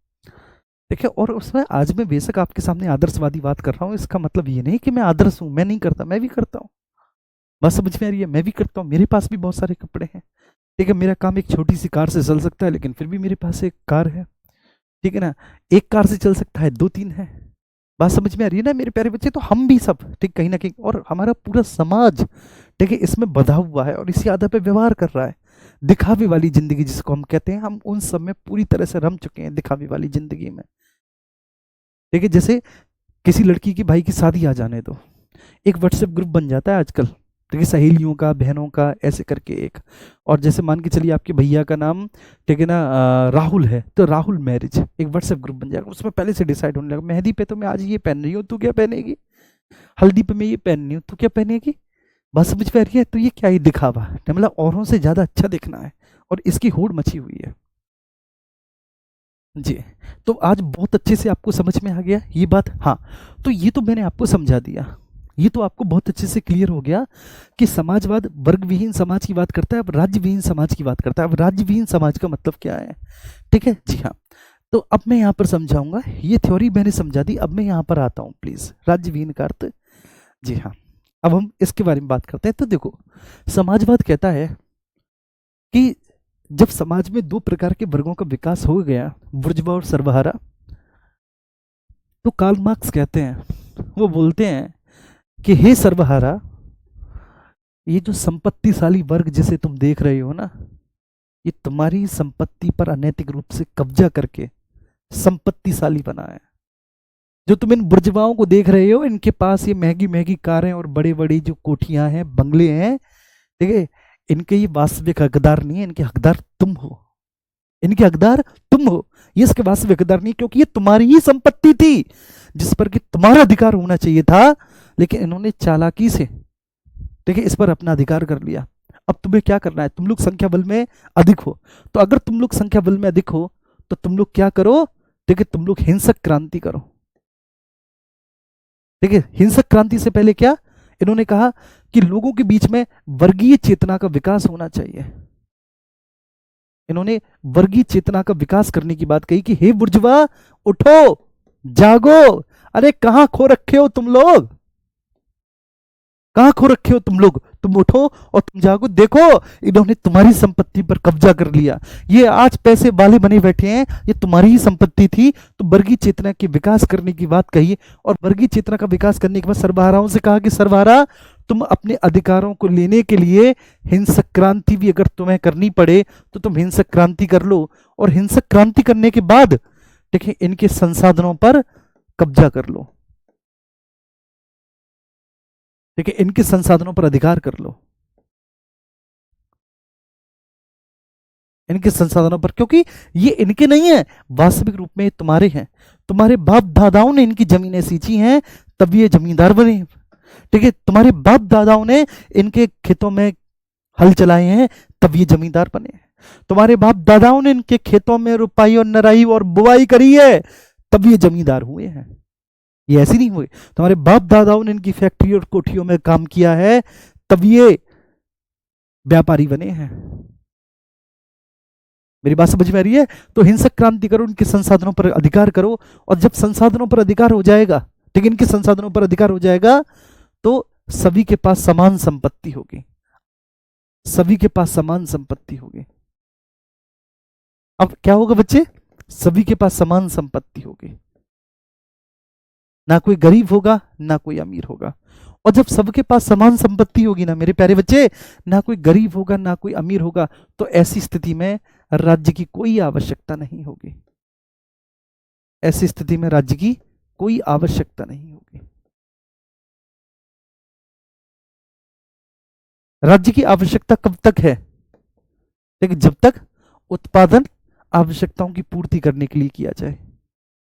देखिए, और उसमें आज मैं बेशक आपके सामने आदर्शवादी बात कर रहा हूँ, इसका मतलब ये नहीं कि मैं आदर्श हूँ, मैं नहीं करता, मैं भी करता हूँ। बस समझ में आ रही है, मैं भी करता हूँ, मेरे पास भी बहुत सारे कपड़े हैं। ठीक है, मेरा काम एक छोटी सी कार से चल सकता है, लेकिन फिर भी मेरे पास एक कार है। ठीक है ना, एक कार से चल सकता है, 2-3 है। बात समझ में आ रही है ना मेरे प्यारे बच्चे? तो हम भी सब, ठीक, कहीं ना कहीं, और हमारा पूरा समाज, ठीक है, इसमें बंधा हुआ है और इसी आधार पर व्यवहार कर रहा है। दिखावे वाली जिंदगी जिसको हम कहते हैं, हम उन सब में पूरी तरह से रम चुके हैं, दिखावे वाली जिंदगी में। ठीक है, जैसे किसी लड़की की भाई की शादी आ जाने दो, एक व्हाट्सएप ग्रुप बन जाता है आजकल, ठीक है, सहेलियों का, बहनों का, ऐसे करके एक। और जैसे मान के चलिए आपके भैया का नाम, ठीक है ना, राहुल है, तो राहुल मैरिज, एक व्हाट्सएप ग्रुप बन जाएगा, उसमें पहले से डिसाइड होने लगा, मेहंदी पे तो मैं आज ये पहन रही हूँ, तू क्या पहनेगी, हल्दी पे मैं ये पहन रही हूँ, तू क्या पहनेगी। बस समझ पा रही है? तो ये क्या ही दिखावा है, मतलब औरों से ज्यादा अच्छा दिखना है, और इसकी होड़ मची हुई है। जी। तो आज बहुत अच्छे से आपको समझ में आ गया ये बात। हाँ, तो ये तो मैंने आपको समझा दिया, ये तो आपको बहुत अच्छे से क्लियर हो गया कि समाजवाद वर्ग विहीन समाज की बात करता है, अब राज्य विहीन समाज की बात करता है। अब राज्य विहीन समाज का मतलब क्या है? ठीक है जी हाँ। तो अब मैं यहाँ पर समझाऊंगा, ये थ्योरी मैंने समझा दी, अब मैं यहाँ पर आता हूँ, प्लीज। राज्य विहीन का अर्थ, जी हाँ, अब हम इसके बारे में बात करते हैं। तो देखो, समाजवाद कहता है कि जब समाज में 2 प्रकार के वर्गों का विकास हो गया, बुर्जुआ और सर्वहारा, तो कार्ल मार्क्स कहते हैं, वो बोलते हैं कि हे सर्वहारा, ये जो संपत्तिशाली वर्ग जिसे तुम देख रहे हो ना, ये तुम्हारी संपत्ति पर अनैतिक रूप से कब्जा करके संपत्तिशाली बना है। जो तुम इन बुर्जुआओं को देख रहे हो, इनके पास ये महंगी महंगी कारें और बड़ी बड़ी जो कोठियां हैं, बंगले हैं, ठीक है, इनके ये वास्तविक हकदार नहीं है, इनके हकदार तुम हो, इनके हकदार तुम हो। ये इसके वास्तविक हकदार नहीं, क्योंकि ये तुम्हारी ही संपत्ति थी जिस पर कि तुम्हारा अधिकार होना चाहिए था, लेकिन इन्होंने चालाकी से, ठीक है, इस पर अपना अधिकार कर लिया। अब तुम्हें क्या करना है? तुम लोग संख्या बल में अधिक हो, तो अगर तुम लोग संख्या बल में अधिक हो, तो तुम लोग क्या करो? ठीक है, तुम लोग हिंसक क्रांति करो। ठीक है, हिंसक क्रांति से पहले क्या इन्होंने कहा कि लोगों के बीच में वर्गीय चेतना का विकास होना चाहिए। इन्होंने वर्गीय चेतना का विकास करने की बात कही कि हे बुर्जुआ उठो, जागो, अरे कहां खो रखे हो तुम लोग, कहां खो रखे हो तुम लोग, तुम उठो और तुम जागो। देखो इन्होंने तुम्हारी संपत्ति पर कब्जा कर लिया, ये आज पैसे वाले बने बैठे हैं, ये तुम्हारी ही संपत्ति थी। तो वर्गीय चेतना के विकास करने की बात कही, और वर्गीय चेतना का विकास करने के बाद सर्वहाराओं से कहा कि सर्वहारा तुम अपने अधिकारों को लेने के लिए हिंसक क्रांति भी अगर तुम्हें करनी पड़े तो तुम हिंसक क्रांति कर लो, और हिंसक क्रांति करने के बाद देखिए इनके संसाधनों पर कब्जा कर लो, ठीक है, इनके संसाधनों पर अधिकार कर लो, इनके संसाधनों पर, क्योंकि ये इनके नहीं है, वास्तविक रूप में तुम्हारे हैं, तुम्हारे बाप दादाओं ने इनकी जमीनें सींची हैं, तब ये जमींदार बने, ठीक है, तुम्हारे बाप दादाओं ने इनके खेतों में हल चलाए हैं, तब ये जमींदार बने, तुम्हारे बाप दादाओं ने इनके खेतों में रुपाई और नराई और बुआई करी है, तब ये जमींदार हुए हैं, ये ऐसे नहीं हुए। तुम्हारे बाप दादाओं ने इनकी फैक्ट्री और कोठियों में काम किया है, तब ये व्यापारी बने हैं। मेरी बात समझ में आ रही है? तो हिंसक क्रांति करो, इनके संसाधनों पर अधिकार करो, और जब संसाधनों पर अधिकार हो जाएगा, ठीक है, इनके संसाधनों पर अधिकार हो जाएगा, तो सभी के पास समान संपत्ति होगी, सभी के पास समान संपत्ति होगी। अब क्या होगा बच्चे? सभी के पास समान संपत्ति होगी, ना कोई गरीब होगा ना कोई अमीर होगा। और जब सबके पास समान संपत्ति होगी ना मेरे प्यारे बच्चे, ना कोई गरीब होगा ना कोई अमीर होगा, तो ऐसी स्थिति में राज्य की कोई आवश्यकता नहीं होगी, ऐसी स्थिति में राज्य की कोई आवश्यकता नहीं होगी। राज्य की आवश्यकता कब तक है? लेकिन जब तक उत्पादन आवश्यकताओं की पूर्ति करने के लिए किया जाए।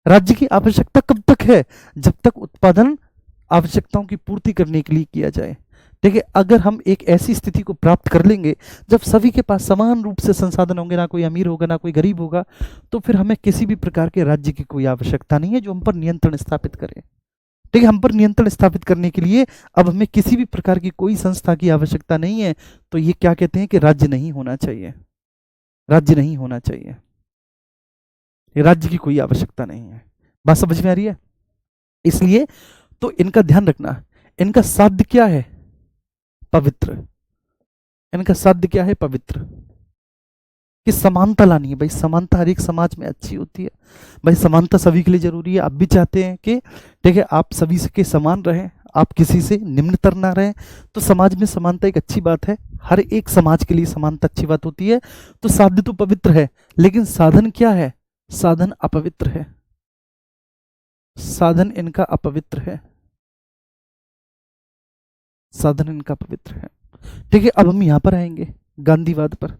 राज्य की आवश्यकता कब तक है? जब तक उत्पादन आवश्यकताओं की पूर्ति करने के लिए किया जाए। देखिए, अगर हम एक ऐसी स्थिति को प्राप्त कर लेंगे जब सभी के पास समान रूप से संसाधन होंगे, ना कोई अमीर होगा ना कोई गरीब होगा, तो फिर हमें किसी भी प्रकार के राज्य की कोई आवश्यकता नहीं है जो हम पर नियंत्रण स्थापित करे। ठीक है, हम पर नियंत्रण स्थापित करने के लिए अब हमें किसी भी प्रकार की कोई संस्था की आवश्यकता नहीं है। तो ये क्या कहते हैं कि राज्य नहीं होना चाहिए, राज्य नहीं होना चाहिए, राज्य की कोई आवश्यकता नहीं है। बात समझ में आ रही है? इसलिए तो इनका ध्यान रखना, इनका साध्य क्या है? पवित्र। इनका साध्य क्या है? पवित्र। कि समानता लानी है भाई, समानता हर एक समाज में अच्छी होती है भाई, समानता सभी के लिए जरूरी है। आप भी चाहते हैं कि ठीक है आप सभी के समान रहें, आप किसी से निम्नतर ना रहें, तो समाज में समानता एक अच्छी बात है, हर एक समाज के लिए समानता अच्छी बात होती है। तो साध्य तो पवित्र है, लेकिन साधन क्या है? साधन अपवित्र है, साधन इनका अपवित्र है, साधन इनका पवित्र है। ठीक है, अब हम यहां पर आएंगे गांधीवाद पर।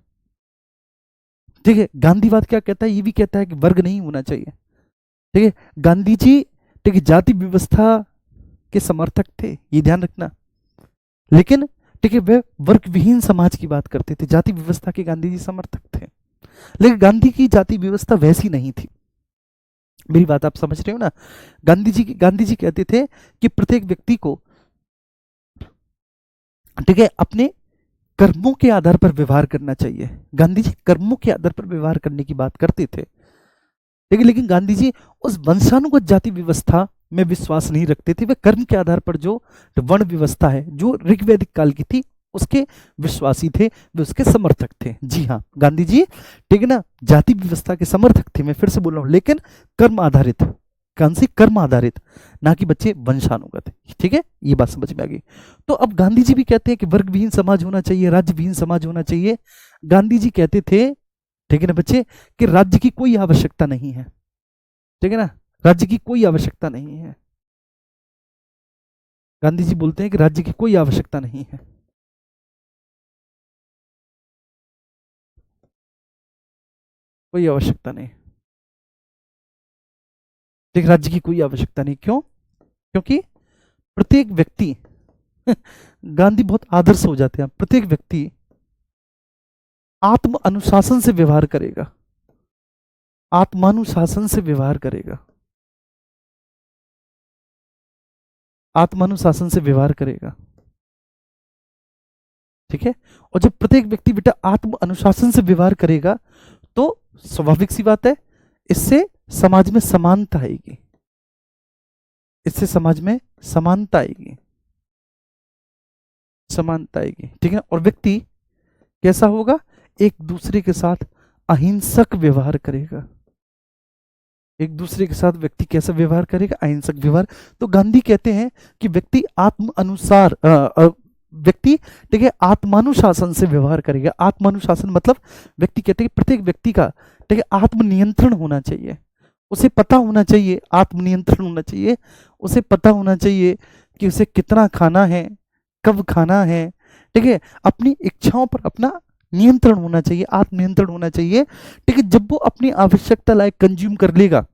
ठीक है, गांधीवाद क्या कहता है? ये भी कहता है कि वर्ग नहीं होना चाहिए। ठीक है, गांधी जी ठीक है जाति व्यवस्था के समर्थक थे, ये ध्यान रखना, लेकिन ठीक है वे वर्ग विहीन समाज की बात करते थे, जाति व्यवस्था के गांधी जी समर्थक थे, लेकिन गांधी की जाति व्यवस्था वैसी नहीं थी। मेरी बात आप समझ रहे हो ना? गांधी जी कहते थे कि प्रत्येक व्यक्ति को ठीक है अपने कर्मों के आधार पर व्यवहार करना चाहिए। गांधी जी कर्मों के आधार पर व्यवहार करने की बात करते थे, लेकिन गांधी जी उस वंशानुगत जाति व्यवस्था में विश्वास नहीं रखते थे। वे कर्म के आधार पर जो वर्ण व्यवस्था है जो ऋग्वैदिक काल की थी उसके विश्वासी थे, वे उसके समर्थक थे। जी हाँ, गांधी जी ठीक है ना जाति व्यवस्था के समर्थक थे, मैं फिर से बोल रहा हूं, लेकिन कर्म आधारित, कौन सी? कर्म आधारित, ना कि बच्चे वंशानुगत। ठीक है, ये बात समझ में आ गई। तो अब गांधी जी भी कहते हैं कि वर्ग विहीन समाज होना चाहिए, राज्य विहीन समाज होना चाहिए। गांधी जी कहते थे ठीक है ना बच्चे कि राज्य की कोई आवश्यकता नहीं है, ठीक है ना, राज्य की कोई आवश्यकता नहीं है। गांधी जी बोलते हैं कि राज्य की कोई आवश्यकता नहीं है, कोई आवश्यकता नहीं, ठीक, राज्य की कोई आवश्यकता नहीं। क्यों? क्योंकि प्रत्येक व्यक्ति गांधी बहुत आदर्श हो जाते हैं, प्रत्येक व्यक्ति आत्म अनुशासन से व्यवहार करेगा, आत्मानुशासन से व्यवहार करेगा, आत्मानुशासन से व्यवहार करेगा। ठीक है। और जब प्रत्येक व्यक्ति बेटा आत्म अनुशासन से व्यवहार करेगा तो स्वाभाविक सी बात है, इससे समाज में समानता आएगी, इससे समाज में समानता आएगी, समानता आएगी, ठीक है। और व्यक्ति कैसा होगा, एक दूसरे के साथ अहिंसक व्यवहार करेगा। एक दूसरे के साथ व्यक्ति कैसा व्यवहार करेगा, अहिंसक व्यवहार। तो गांधी कहते हैं कि व्यक्ति आत्म अनुसार व्यक्ति, ठीक है, आत्मानुशासन से व्यवहार करेगा। आत्मानुशासन मतलब व्यक्ति कहते हैं कि प्रत्येक व्यक्ति का, ठीक है, आत्मनियंत्रण होना चाहिए। उसे पता होना चाहिए, आत्मनियंत्रण होना चाहिए, उसे पता होना चाहिए कि उसे कितना खाना है, कब खाना है, ठीक है। अपनी इच्छाओं पर अपना नियंत्रण होना चाहिए, आत्मनियंत्रण होना चाहिए, ठीक है। जब वो अपनी आवश्यकता लायक कंज्यूम कर लेगा,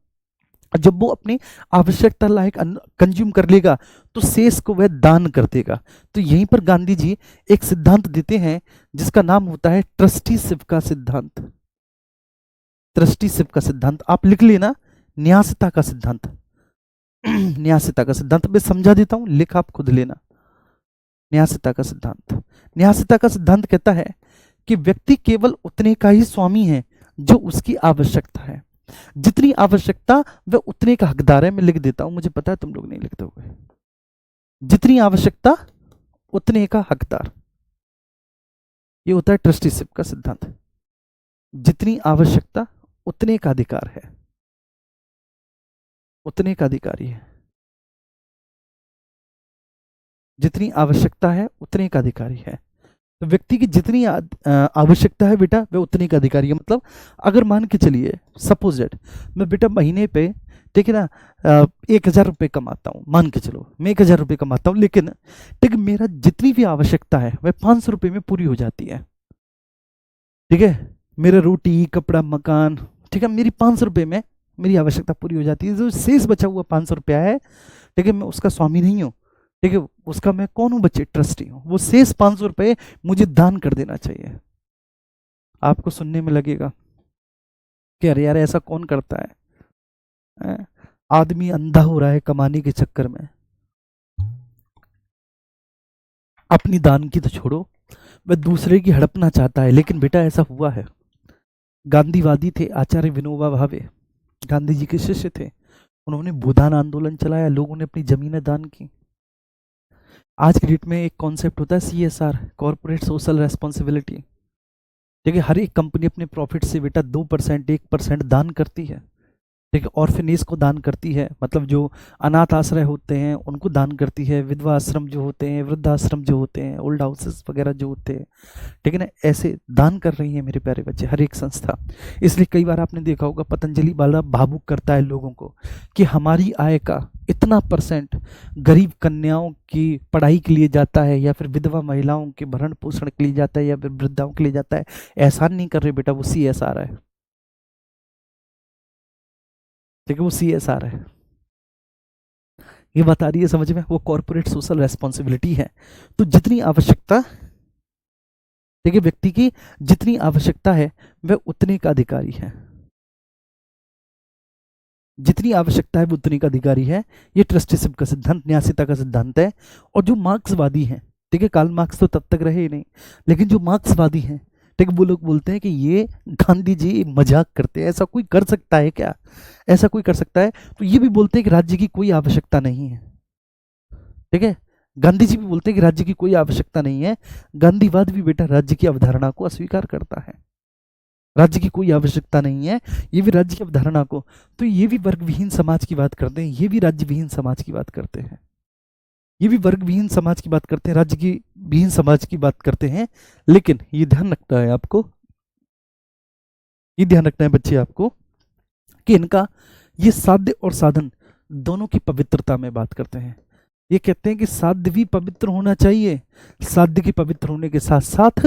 जब वो अपनी आवश्यकता लायक कंज्यूम कर लेगा तो शेष को वह दान कर देगा। तो यहीं पर गांधी जी एक सिद्धांत देते हैं जिसका नाम होता है ट्रस्टीशिप का सिद्धांत। ट्रस्टीशिप का सिद्धांत आप लिख लेना, न्यासिता का सिद्धांत। न्यासिता का सिद्धांत मैं समझा देता हूं, लिख आप खुद लेना। न्यासिता का सिद्धांत, न्यासिता का सिद्धांत कहता है कि व्यक्ति केवल उतने का ही स्वामी है जो उसकी आवश्यकता है। जितनी आवश्यकता वह उतने का हकदार है। मैं लिख देता हूं, मुझे पता है तुम लोग नहीं लिखते होगे। जितनी आवश्यकता उतने का हकदार, ये होता है ट्रस्टीशिप का सिद्धांत। जितनी आवश्यकता उतने का अधिकार है, उतने का अधिकारी है। जितनी आवश्यकता है उतने का अधिकारी है। तो व्यक्ति की जितनी आवश्यकता है बेटा वह उतने का अधिकारी है। मतलब अगर मान के चलिए सपोज दैट मैं बेटा महीने पे, ठीक है ना, 1,000 रुपये कमाता हूँ, मान के चलो मैं 1,000 रुपये कमाता हूँ, लेकिन ठीक मेरा जितनी भी आवश्यकता है वह 500 रुपये में पूरी हो जाती है, ठीक है। मेरा रोटी कपड़ा मकान, ठीक है, मेरी 500 रुपये में मेरी आवश्यकता पूरी हो जाती है। जो शेष बचा हुआ 500 रुपया है, ठीक है, मैं उसका स्वामी नहीं हूँ, ठीक है, उसका मैं कौन हूं बच्चे, ट्रस्टी हूं। वो शेष 500 रुपये मुझे दान कर देना चाहिए। आपको सुनने में लगेगा कि अरे यार ऐसा कौन करता है, आदमी अंधा हो रहा है कमाने के चक्कर में। अपनी दान की तो छोड़ो, वह दूसरे की हड़पना चाहता है। लेकिन बेटा ऐसा हुआ है, गांधीवादी थे आचार्य विनोबा भावे, गांधी जी के शिष्य थे। उन्होंने भूदान आंदोलन चलाया, लोगों ने अपनी जमीनें दान की। आज की डेट में एक कॉन्सेप्ट होता है CSR, कॉर्पोरेट सोशल रेस्पॉन्सिबिलिटी, ठीक है। हर एक कंपनी अपने प्रॉफिट से बेटा 2%, 1% दान करती है, ठीक है। ऑर्फनेज को दान करती है, मतलब जो अनाथ आश्रय होते हैं उनको दान करती है। विधवा आश्रम जो होते हैं, वृद्धाश्रम जो होते हैं, ओल्ड हाउसेस वगैरह जो होते हैं, ठीक है ना, ऐसे दान कर रही है मेरे प्यारे बच्चे हर एक संस्था। इसलिए कई बार आपने देखा होगा पतंजलि बड़ा भावुक करता है लोगों को कि हमारी आय का इतना % गरीब कन्याओं की पढ़ाई के लिए जाता है, या फिर विधवा महिलाओं के भरण पोषण के लिए जाता है, या फिर वृद्धाओं के लिए जाता है। एहसान नहीं कर रहे बेटा, वो CSR है, ठीक है, वो CSR है। ये बता रही है समझ में, वो कॉर्पोरेट सोशल रेस्पॉन्सिबिलिटी है। तो जितनी आवश्यकता, ठीक है, व्यक्ति की जितनी आवश्यकता है वह उतने का अधिकारी है। जितनी आवश्यकता है वो उतने का अधिकारी है। ये ट्रस्टीशिप का सिद्धांत, न्यासिता का सिद्धांत है। और जो मार्क्सवादी हैं, ठीक है, कार्ल मार्क्स तो तब तक रहे ही नहीं, लेकिन जो मार्क्सवादी हैं, ठीक है, वो लोग बोलते हैं कि ये गांधी जी मजाक करते हैं, ऐसा कोई कर सकता है क्या, ऐसा कोई कर सकता है। तो ये भी बोलते हैं कि राज्य की कोई आवश्यकता नहीं है, ठीक है। गांधी जी भी बोलते हैं कि राज्य की कोई आवश्यकता नहीं है। गांधीवाद भी बेटा राज्य की अवधारणा को अस्वीकार करता है, राज्य की कोई आवश्यकता नहीं है, ये भी राज्य की अवधारणा को। तो ये भी वर्ग विहीन समाज की बात करते हैं, ये भी राज्य विहीन समाज की बात करते हैं, ये भी वर्ग विहीन समाज की बात करते हैं, राज्य की विहीन समाज की बात करते हैं। लेकिन ये ध्यान रखना है आपको, ये ध्यान रखना है बच्चे आपको कि इनका ये साध्य और साधन दोनों की पवित्रता में बात करते हैं। ये कहते हैं कि साध्य भी पवित्र होना चाहिए, साध्य के पवित्र होने के साथ साथ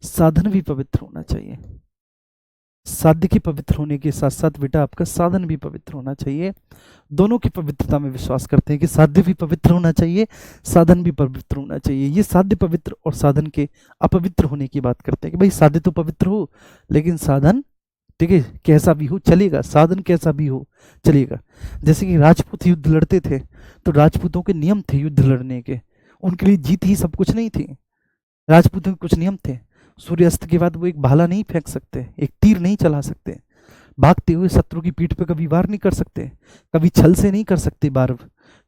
साधन भी पवित्र होना चाहिए। साध्य के पवित्र होने के साथ साथ बेटा आपका साधन भी पवित्र होना चाहिए। दोनों की पवित्रता में विश्वास करते हैं कि साध्य भी पवित्र होना चाहिए, साधन भी पवित्र होना चाहिए। ये साध्य पवित्र और साधन के अपवित्र होने की बात करते हैं कि भाई साध्य तो पवित्र हो, लेकिन साधन, ठीक है, कैसा भी हो चलेगा, साधन कैसा भी हो चलेगा। जैसे कि राजपूत युद्ध लड़ते थे तो राजपूतों के नियम थे युद्ध लड़ने के, उनके लिए जीत ही सब कुछ नहीं थी। राजपूतों के कुछ नियम थे। सूर्यास्त के बाद वो एक भाला नहीं फेंक सकते, एक तीर नहीं चला सकते, भागते हुए शत्रु की पीठ पे कभी वार नहीं कर सकते, कभी छल से नहीं कर सकते वार।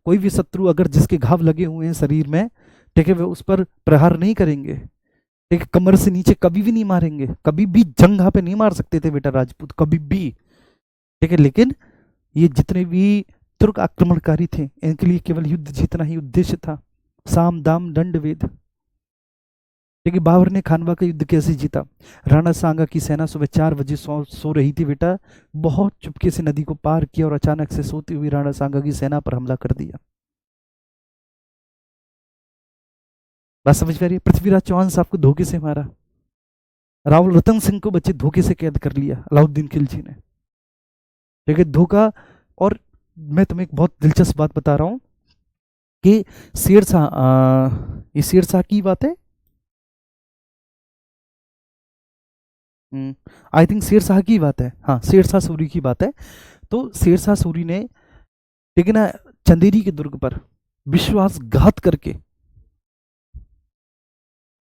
कोई भी शत्रु अगर जिसके घाव लगे हुए हैं शरीर में, ठीक है, वे उस पर प्रहार नहीं करेंगे, ठीक है, कमर से नीचे कभी भी नहीं मारेंगे, कभी भी जंघा पे नहीं मार सकते थे बेटा राजपूत, कभी भी। ठीक है, लेकिन ये जितने भी तुर्क आक्रमणकारी थे, इनके लिए केवल युद्ध जीतना ही उद्देश्य था। साम दाम दंड भेद। लेकिन बाबर ने खानवा का युद्ध कैसे जीता? राणा सांगा की सेना सुबह 4 बजे सो रही थी बेटा, बहुत चुपके से नदी को पार किया और अचानक से सोती हुई राणा सांगा की सेना पर हमला कर दिया। बात समझ में आ रही है? पृथ्वीराज चौहान साहब को धोखे से मारा, रावल रतन सिंह को बच्चे धोखे से कैद कर लिया अलाउद्दीन खिलजी ने। ठीक है, धोखा। और मैं तुम्हें एक बहुत दिलचस्प बात बता रहा हूं कि शेरशाह, ये शेरशाह की बात है, आई थिंक शेरशाह की बात है, हाँ शेरशाह सूरी की बात है। तो शेरशाह सूरी ने, ठीक है ना, चंदेरी के दुर्ग पर विश्वासघात करके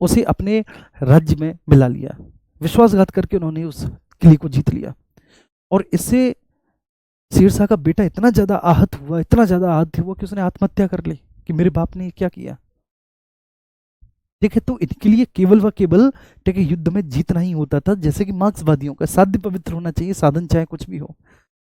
उसे अपने राज्य में मिला लिया। विश्वासघात करके उन्होंने उस किले को जीत लिया। और इससे शेरशाह का बेटा इतना ज्यादा आहत हुआ, इतना ज्यादा आहत हुआ कि उसने आत्महत्या कर ली कि मेरे बाप ने क्या किया। ठीक है, तो इनके लिए केवल व केवल, ठीक है, युद्ध में जीतना ही होता था। जैसे कि मार्क्सवादियों का साध्य पवित्र होना चाहिए, साधन चाहे कुछ भी हो।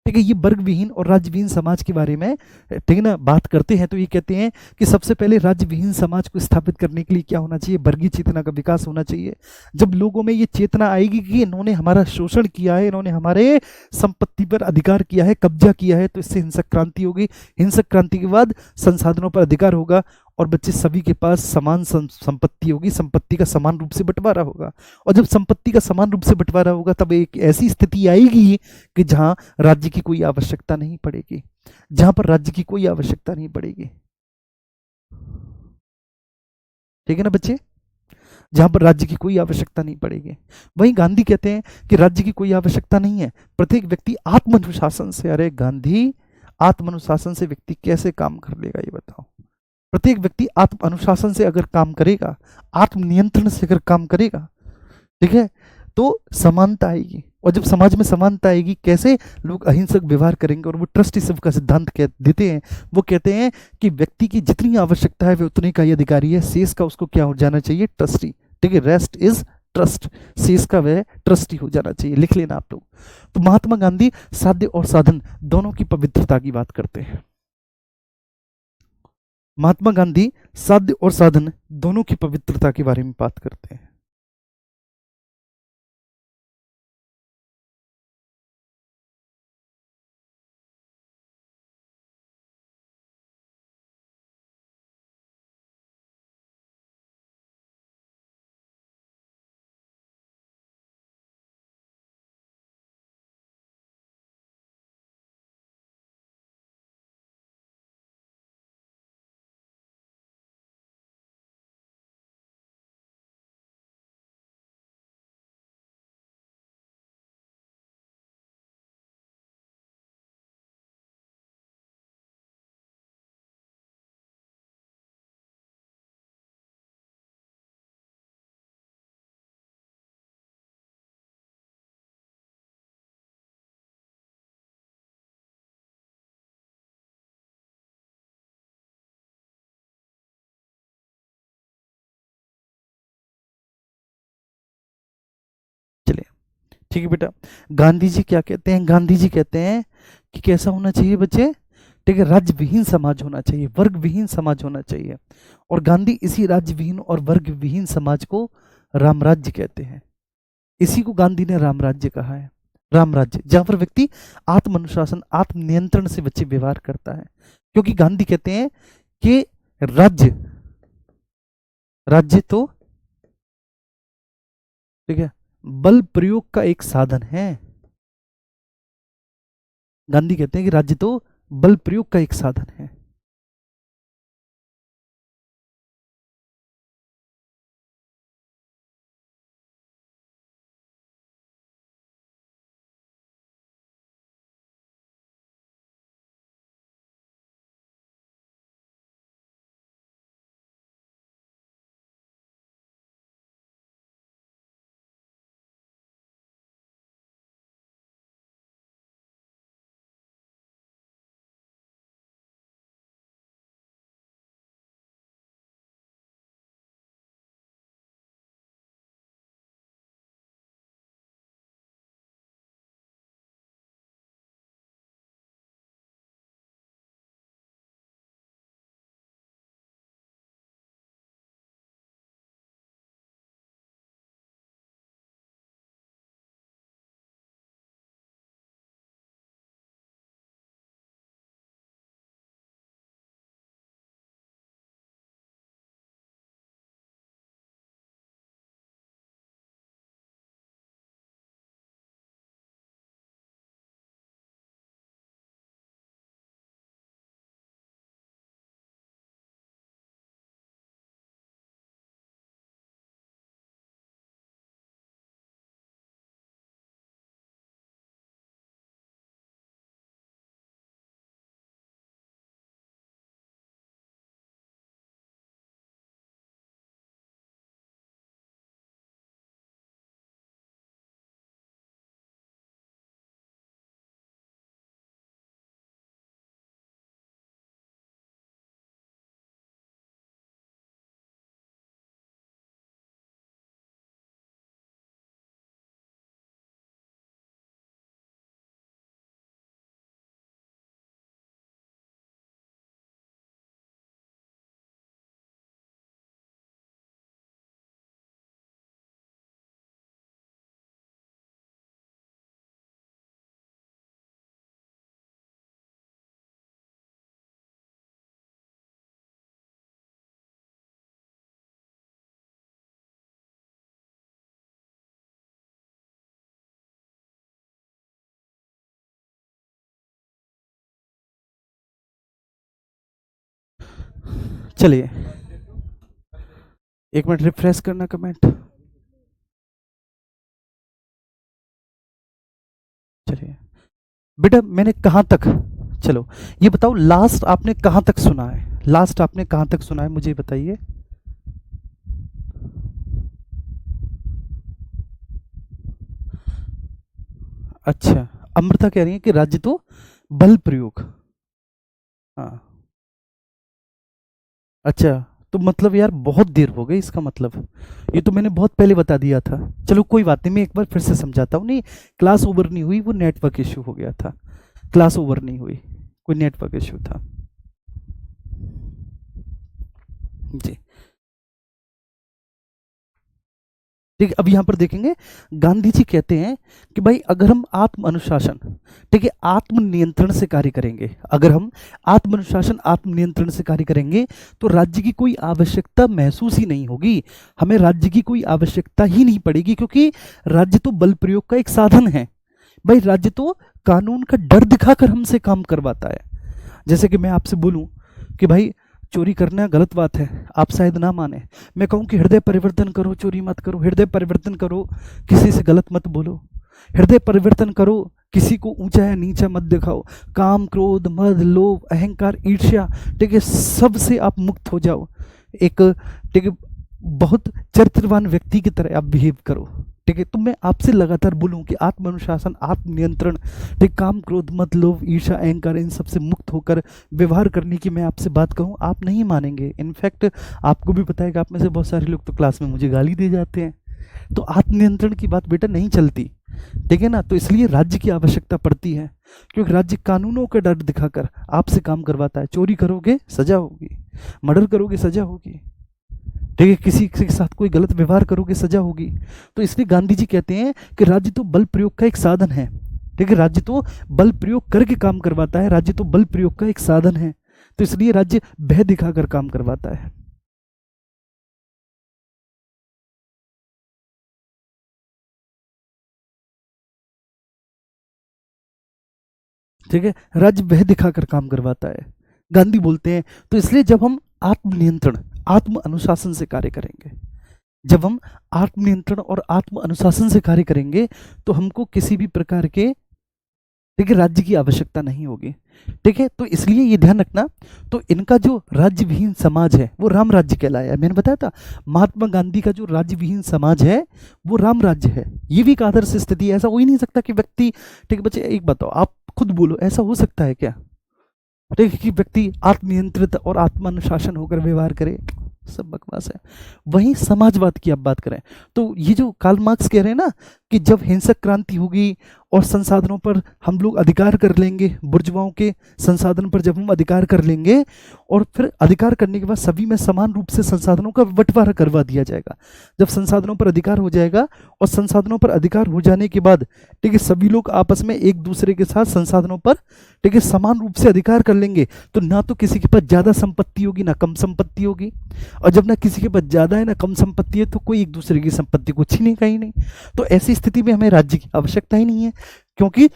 ठीक है, ये वर्ग विहीन और राज्य विहीन समाज के बारे में, ठीक है ना, बात करते हैं तो ये कहते हैं कि सबसे पहले राज्य विहीन समाज को स्थापित करने के लिए क्या होना चाहिए? वर्गीय चेतना का विकास होना चाहिए। जब लोगों में ये चेतना आएगी कि इन्होंने हमारा शोषण किया है, इन्होंने हमारे संपत्ति पर अधिकार किया है, कब्जा किया है, तो इससे हिंसक क्रांति होगी। हिंसक क्रांति के बाद संसाधनों पर अधिकार होगा और बच्चे सभी के पास समान संपत्ति होगी, संपत्ति का समान रूप से बंटवारा होगा। और जब संपत्ति का समान रूप से बंटवारा होगा तब एक ऐसी स्थिति आएगी कि जहां राज्य की कोई आवश्यकता नहीं पड़ेगी, जहां पर राज्य की कोई आवश्यकता नहीं पड़ेगी। ठीक है ना बच्चे? जहां पर राज्य की कोई आवश्यकता नहीं पड़ेगी। वहीं गांधी कहते हैं कि राज्य की कोई आवश्यकता नहीं है, प्रत्येक व्यक्ति आत्म अनुशासन से। अरे गांधी, आत्म अनुशासन से व्यक्ति कैसे काम कर लेगा ये बताओ? प्रत्येक व्यक्ति आत्म अनुशासन से अगर काम करेगा, आत्म नियंत्रण से अगर काम करेगा, ठीक है, तो समानता आएगी। और जब समाज में समानता आएगी, कैसे लोग अहिंसक व्यवहार करेंगे। और वो ट्रस्टीशिप का सिद्धांत कह देते हैं, वो कहते हैं कि व्यक्ति की जितनी आवश्यकता है वे उतने का ही अधिकारी है, शेष का उसको क्या हो जाना चाहिए? ट्रस्टी। ठीक है, रेस्ट इज ट्रस्ट, शेष का वह ट्रस्टी हो जाना चाहिए। लिख लेना आप लोग। तो महात्मा गांधी साध्य और साधन दोनों की पवित्रता की बात करते हैं। महात्मा गांधी साध्य और साधन दोनों की पवित्रता के बारे में बात करते हैं। चलिए, ठीक है बेटा। गांधी जी क्या कहते हैं? गांधी जी कहते हैं कि कैसा होना चाहिए बच्चे? ठीक है, राज्य विहीन समाज होना चाहिए, वर्ग विहीन समाज होना चाहिए। और गांधी इसी राज्य विहीन और वर्ग विहीन समाज को रामराज्य कहते हैं। इसी को गांधी ने रामराज्य कहा है। रामराज्य, जहां पर व्यक्ति आत्म अनुशासन, आत्म नियंत्रण से बच्चे व्यवहार करता है। क्योंकि गांधी कहते हैं कि राज्य, राज्य तो, ठीक है, बल प्रयोग का एक साधन है। गांधी कहते हैं कि राज्य तो बल प्रयोग का एक साधन है। चलिए एक मिनट रिफ्रेश करना कमेंट। चलिए बेटा मैंने कहाँ तक, चलो ये बताओ लास्ट आपने कहाँ तक सुना है, लास्ट आपने कहाँ तक सुना है मुझे बताइए। अच्छा, अमृता कह रही है कि राज्य तो बल प्रयोग। हाँ अच्छा, तो मतलब यार बहुत देर हो गई इसका मतलब, ये तो मैंने बहुत पहले बता दिया था। चलो कोई बात नहीं, मैं एक बार फिर से समझाता हूँ। नहीं क्लास ओवर नहीं हुई, वो नेटवर्क इशू हो गया था, क्लास ओवर नहीं हुई, कोई नेटवर्क इशू था जी। ठीक है, अब यहाँ पर देखेंगे गांधी जी कहते हैं कि भाई अगर हम आत्म अनुशासन, ठीक है, आत्म नियंत्रण से कार्य करेंगे, अगर हम आत्म अनुशासन आत्म नियंत्रण से कार्य करेंगे तो राज्य की कोई आवश्यकता महसूस ही नहीं होगी, हमें राज्य की कोई आवश्यकता ही नहीं पड़ेगी, क्योंकि राज्य तो बल प्रयोग का एक साधन है। भाई राज्य तो कानून का डर दिखाकर हमसे काम करवाता है। जैसे कि मैं आपसे बोलूं कि भाई चोरी करना गलत बात है, आप शायद ना माने, मैं कहूं कि हृदय परिवर्तन करो, चोरी मत करो, हृदय परिवर्तन करो, किसी से गलत मत बोलो, हृदय परिवर्तन करो, किसी को ऊंचा या नीचा मत दिखाओ, काम क्रोध मद लोभ अहंकार ईर्ष्या, ठीक है, सबसे आप मुक्त हो जाओ, एक ठीक है बहुत चरित्रवान व्यक्ति की तरह आप बिहेव करो। ठीक है, तो मैं आपसे लगातार बोलूं कि आत्म अनुशासन आत्म नियंत्रण, ठीक, काम क्रोध मत लोभ ईर्ष्या अहंकार इन सब से मुक्त होकर व्यवहार करने की मैं आपसे बात कहूं, आप नहीं मानेंगे। इनफैक्ट आपको भी पता है कि आप में से बहुत सारे लोग तो क्लास में मुझे गाली दे जाते हैं। तो आत्मनियंत्रण की बात बेटा नहीं चलती, ठीक है ना। तो इसलिए राज्य की आवश्यकता पड़ती है, क्योंकि राज्य कानूनों का डर दिखाकर आपसे काम करवाता है। चोरी करोगे सजा होगी, मर्डर करोगे सजा होगी, ठीक है, किसी के साथ कोई गलत व्यवहार करोगे सजा होगी। तो इसलिए गांधी जी कहते हैं कि राज्य तो बल प्रयोग का एक साधन है, ठीक है, राज्य तो बल प्रयोग करके काम करवाता है, राज्य तो बल प्रयोग का एक साधन है, तो इसलिए राज्य भय दिखाकर काम करवाता है। ठीक है, राज्य भय दिखाकर काम करवाता है, गांधी बोलते हैं। तो इसलिए जब हम आत्म नियंत्रण आत्म अनुशासन से कार्य करेंगे, जब हम आत्म नियंत्रण और आत्म अनुशासन से कार्य करेंगे तो हमको किसी भी प्रकार के, ठीक है, राज्य की आवश्यकता नहीं होगी। ठीक है, तो इसलिए ये ध्यान रखना, तो इनका जो राज्य विहीन समाज है वो राम राज्य कहलाया है। मैंने बताया था महात्मा गांधी का जो राज्य विहीन समाज है वो राम राज्य है। ये भी एक आदर्श स्थिति है। ऐसा हो ही नहीं सकता कि व्यक्ति, ठीक है बच्चे एक बताओ, आप खुद बोलो, ऐसा हो सकता है क्या, ठीक है, कि व्यक्ति आत्मनियंत्रित और आत्मानुशासन होकर व्यवहार करे? सब बकवास है। वहीं समाजवाद की आप बात करें तो ये जो कार्ल मार्क्स कह रहे हैं ना कि जब हिंसक क्रांति होगी और संसाधनों पर हम लोग अधिकार कर लेंगे, बुर्जुआओं के संसाधन पर जब हम अधिकार कर लेंगे और फिर अधिकार करने के बाद सभी में समान रूप से संसाधनों का बंटवारा करवा दिया जाएगा। जब संसाधनों पर अधिकार हो जाएगा और संसाधनों पर अधिकार हो जाने के बाद, ठीक है, सभी लोग आपस में एक दूसरे के साथ संसाधनों पर, ठीक है, समान रूप से अधिकार कर लेंगे, तो ना तो किसी के पास ज्यादा संपत्ति होगी ना कम संपत्ति होगी, और जब ना किसी के पास ज्यादा है ना कम संपत्ति है तो कोई एक दूसरे की संपत्ति को छीनेगा ही नहीं। तो ऐसी स्थिति में हमें राज्य की आवश्यकता ही नहीं है, क्योंकि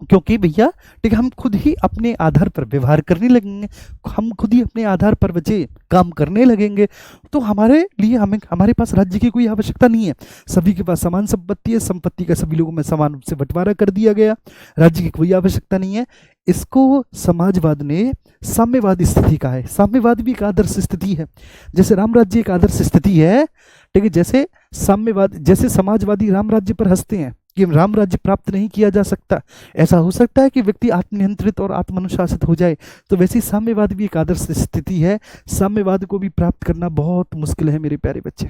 क्योंकि भैया, ठीक है, हम खुद ही अपने आधार पर व्यवहार करने लगेंगे, हम खुद ही अपने आधार पर बचे काम करने लगेंगे, तो हमारे लिए हमें हमारे पास राज्य की कोई आवश्यकता नहीं है। सभी के पास समान संपत्ति है, संपत्ति का सभी लोगों में समान रूप से बंटवारा कर दिया गया, राज्य की कोई आवश्यकता नहीं है। इसको समाजवाद ने साम्यवादी स्थिति कहा है। साम्यवाद भी एक आदर्श स्थिति है, जैसे राम राज्य एक आदर्श स्थिति है, ठीक है, जैसे साम्यवाद, जैसे समाजवादी राम राज्य पर हंसते हैं कि राम राज्य प्राप्त नहीं किया जा सकता, ऐसा हो सकता है कि व्यक्ति आत्मनियंत्रित और आत्मानुशासित हो जाए, तो वैसे साम्यवाद भी एक आदर्श स्थिति है। साम्यवाद को भी प्राप्त करना बहुत मुश्किल है मेरे प्यारे बच्चे,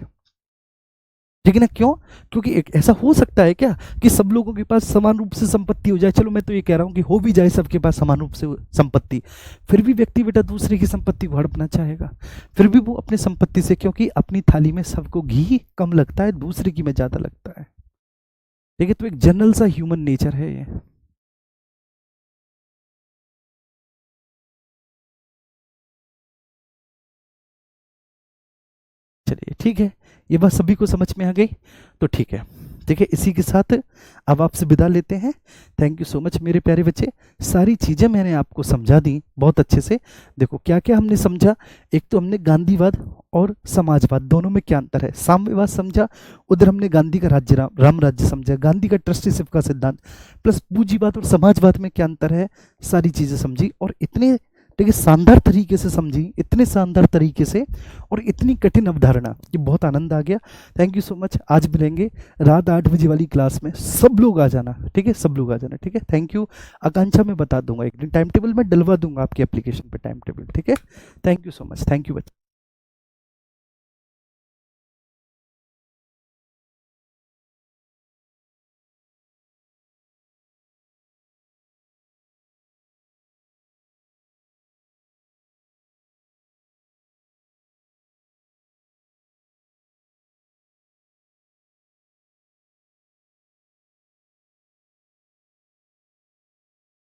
ठीक है ना। क्यों? क्योंकि एक ऐसा हो सकता है क्या कि सब लोगों के पास समान रूप से संपत्ति हो जाए? चलो मैं तो ये कह रहा हूं कि हो भी जाए सबके पास समान रूप से संपत्ति, फिर भी व्यक्ति बेटा दूसरे की संपत्ति को हड़पना चाहेगा, फिर भी वो अपनी संपत्ति से, क्योंकि अपनी थाली में सबको घी कम लगता है, दूसरे की में ज्यादा लगता है, ठीक है। तो एक जनरल सा ह्यूमन नेचर है ये। चलिए ठीक है, ये बात सभी को समझ में आ गई, तो ठीक है। ठीक है, इसी के साथ अब आपसे विदा लेते हैं। थैंक यू सो मच मेरे प्यारे बच्चे। सारी चीज़ें मैंने आपको समझा दी बहुत अच्छे से। देखो क्या क्या हमने समझा। एक तो हमने गांधीवाद और समाजवाद दोनों में क्या अंतर है, साम्यवाद समझा, उधर हमने गांधी का राज्य राम राज्य समझा, गांधी का ट्रस्टीशिप का सिद्धांत, प्लस पूंजीवाद और समाजवाद में क्या अंतर है, सारी चीज़ें समझी। और इतने ठीक है शानदार तरीके से समझी, इतने शानदार तरीके से, और इतनी कठिन अवधारणा, ये बहुत आनंद आ गया। Thank you so much. आज मिलेंगे रात 8 बजे वाली क्लास में, सब लोग आ जाना, ठीक है, सब लोग आ जाना, ठीक है। Thank you. आकांक्षा में बता दूंगा, एक दिन टाइम टेबल में डलवा दूंगा आपके एप्लीकेशन पे टाइम टेबल, ठीक है। Thank you so much, thank you बच्चे।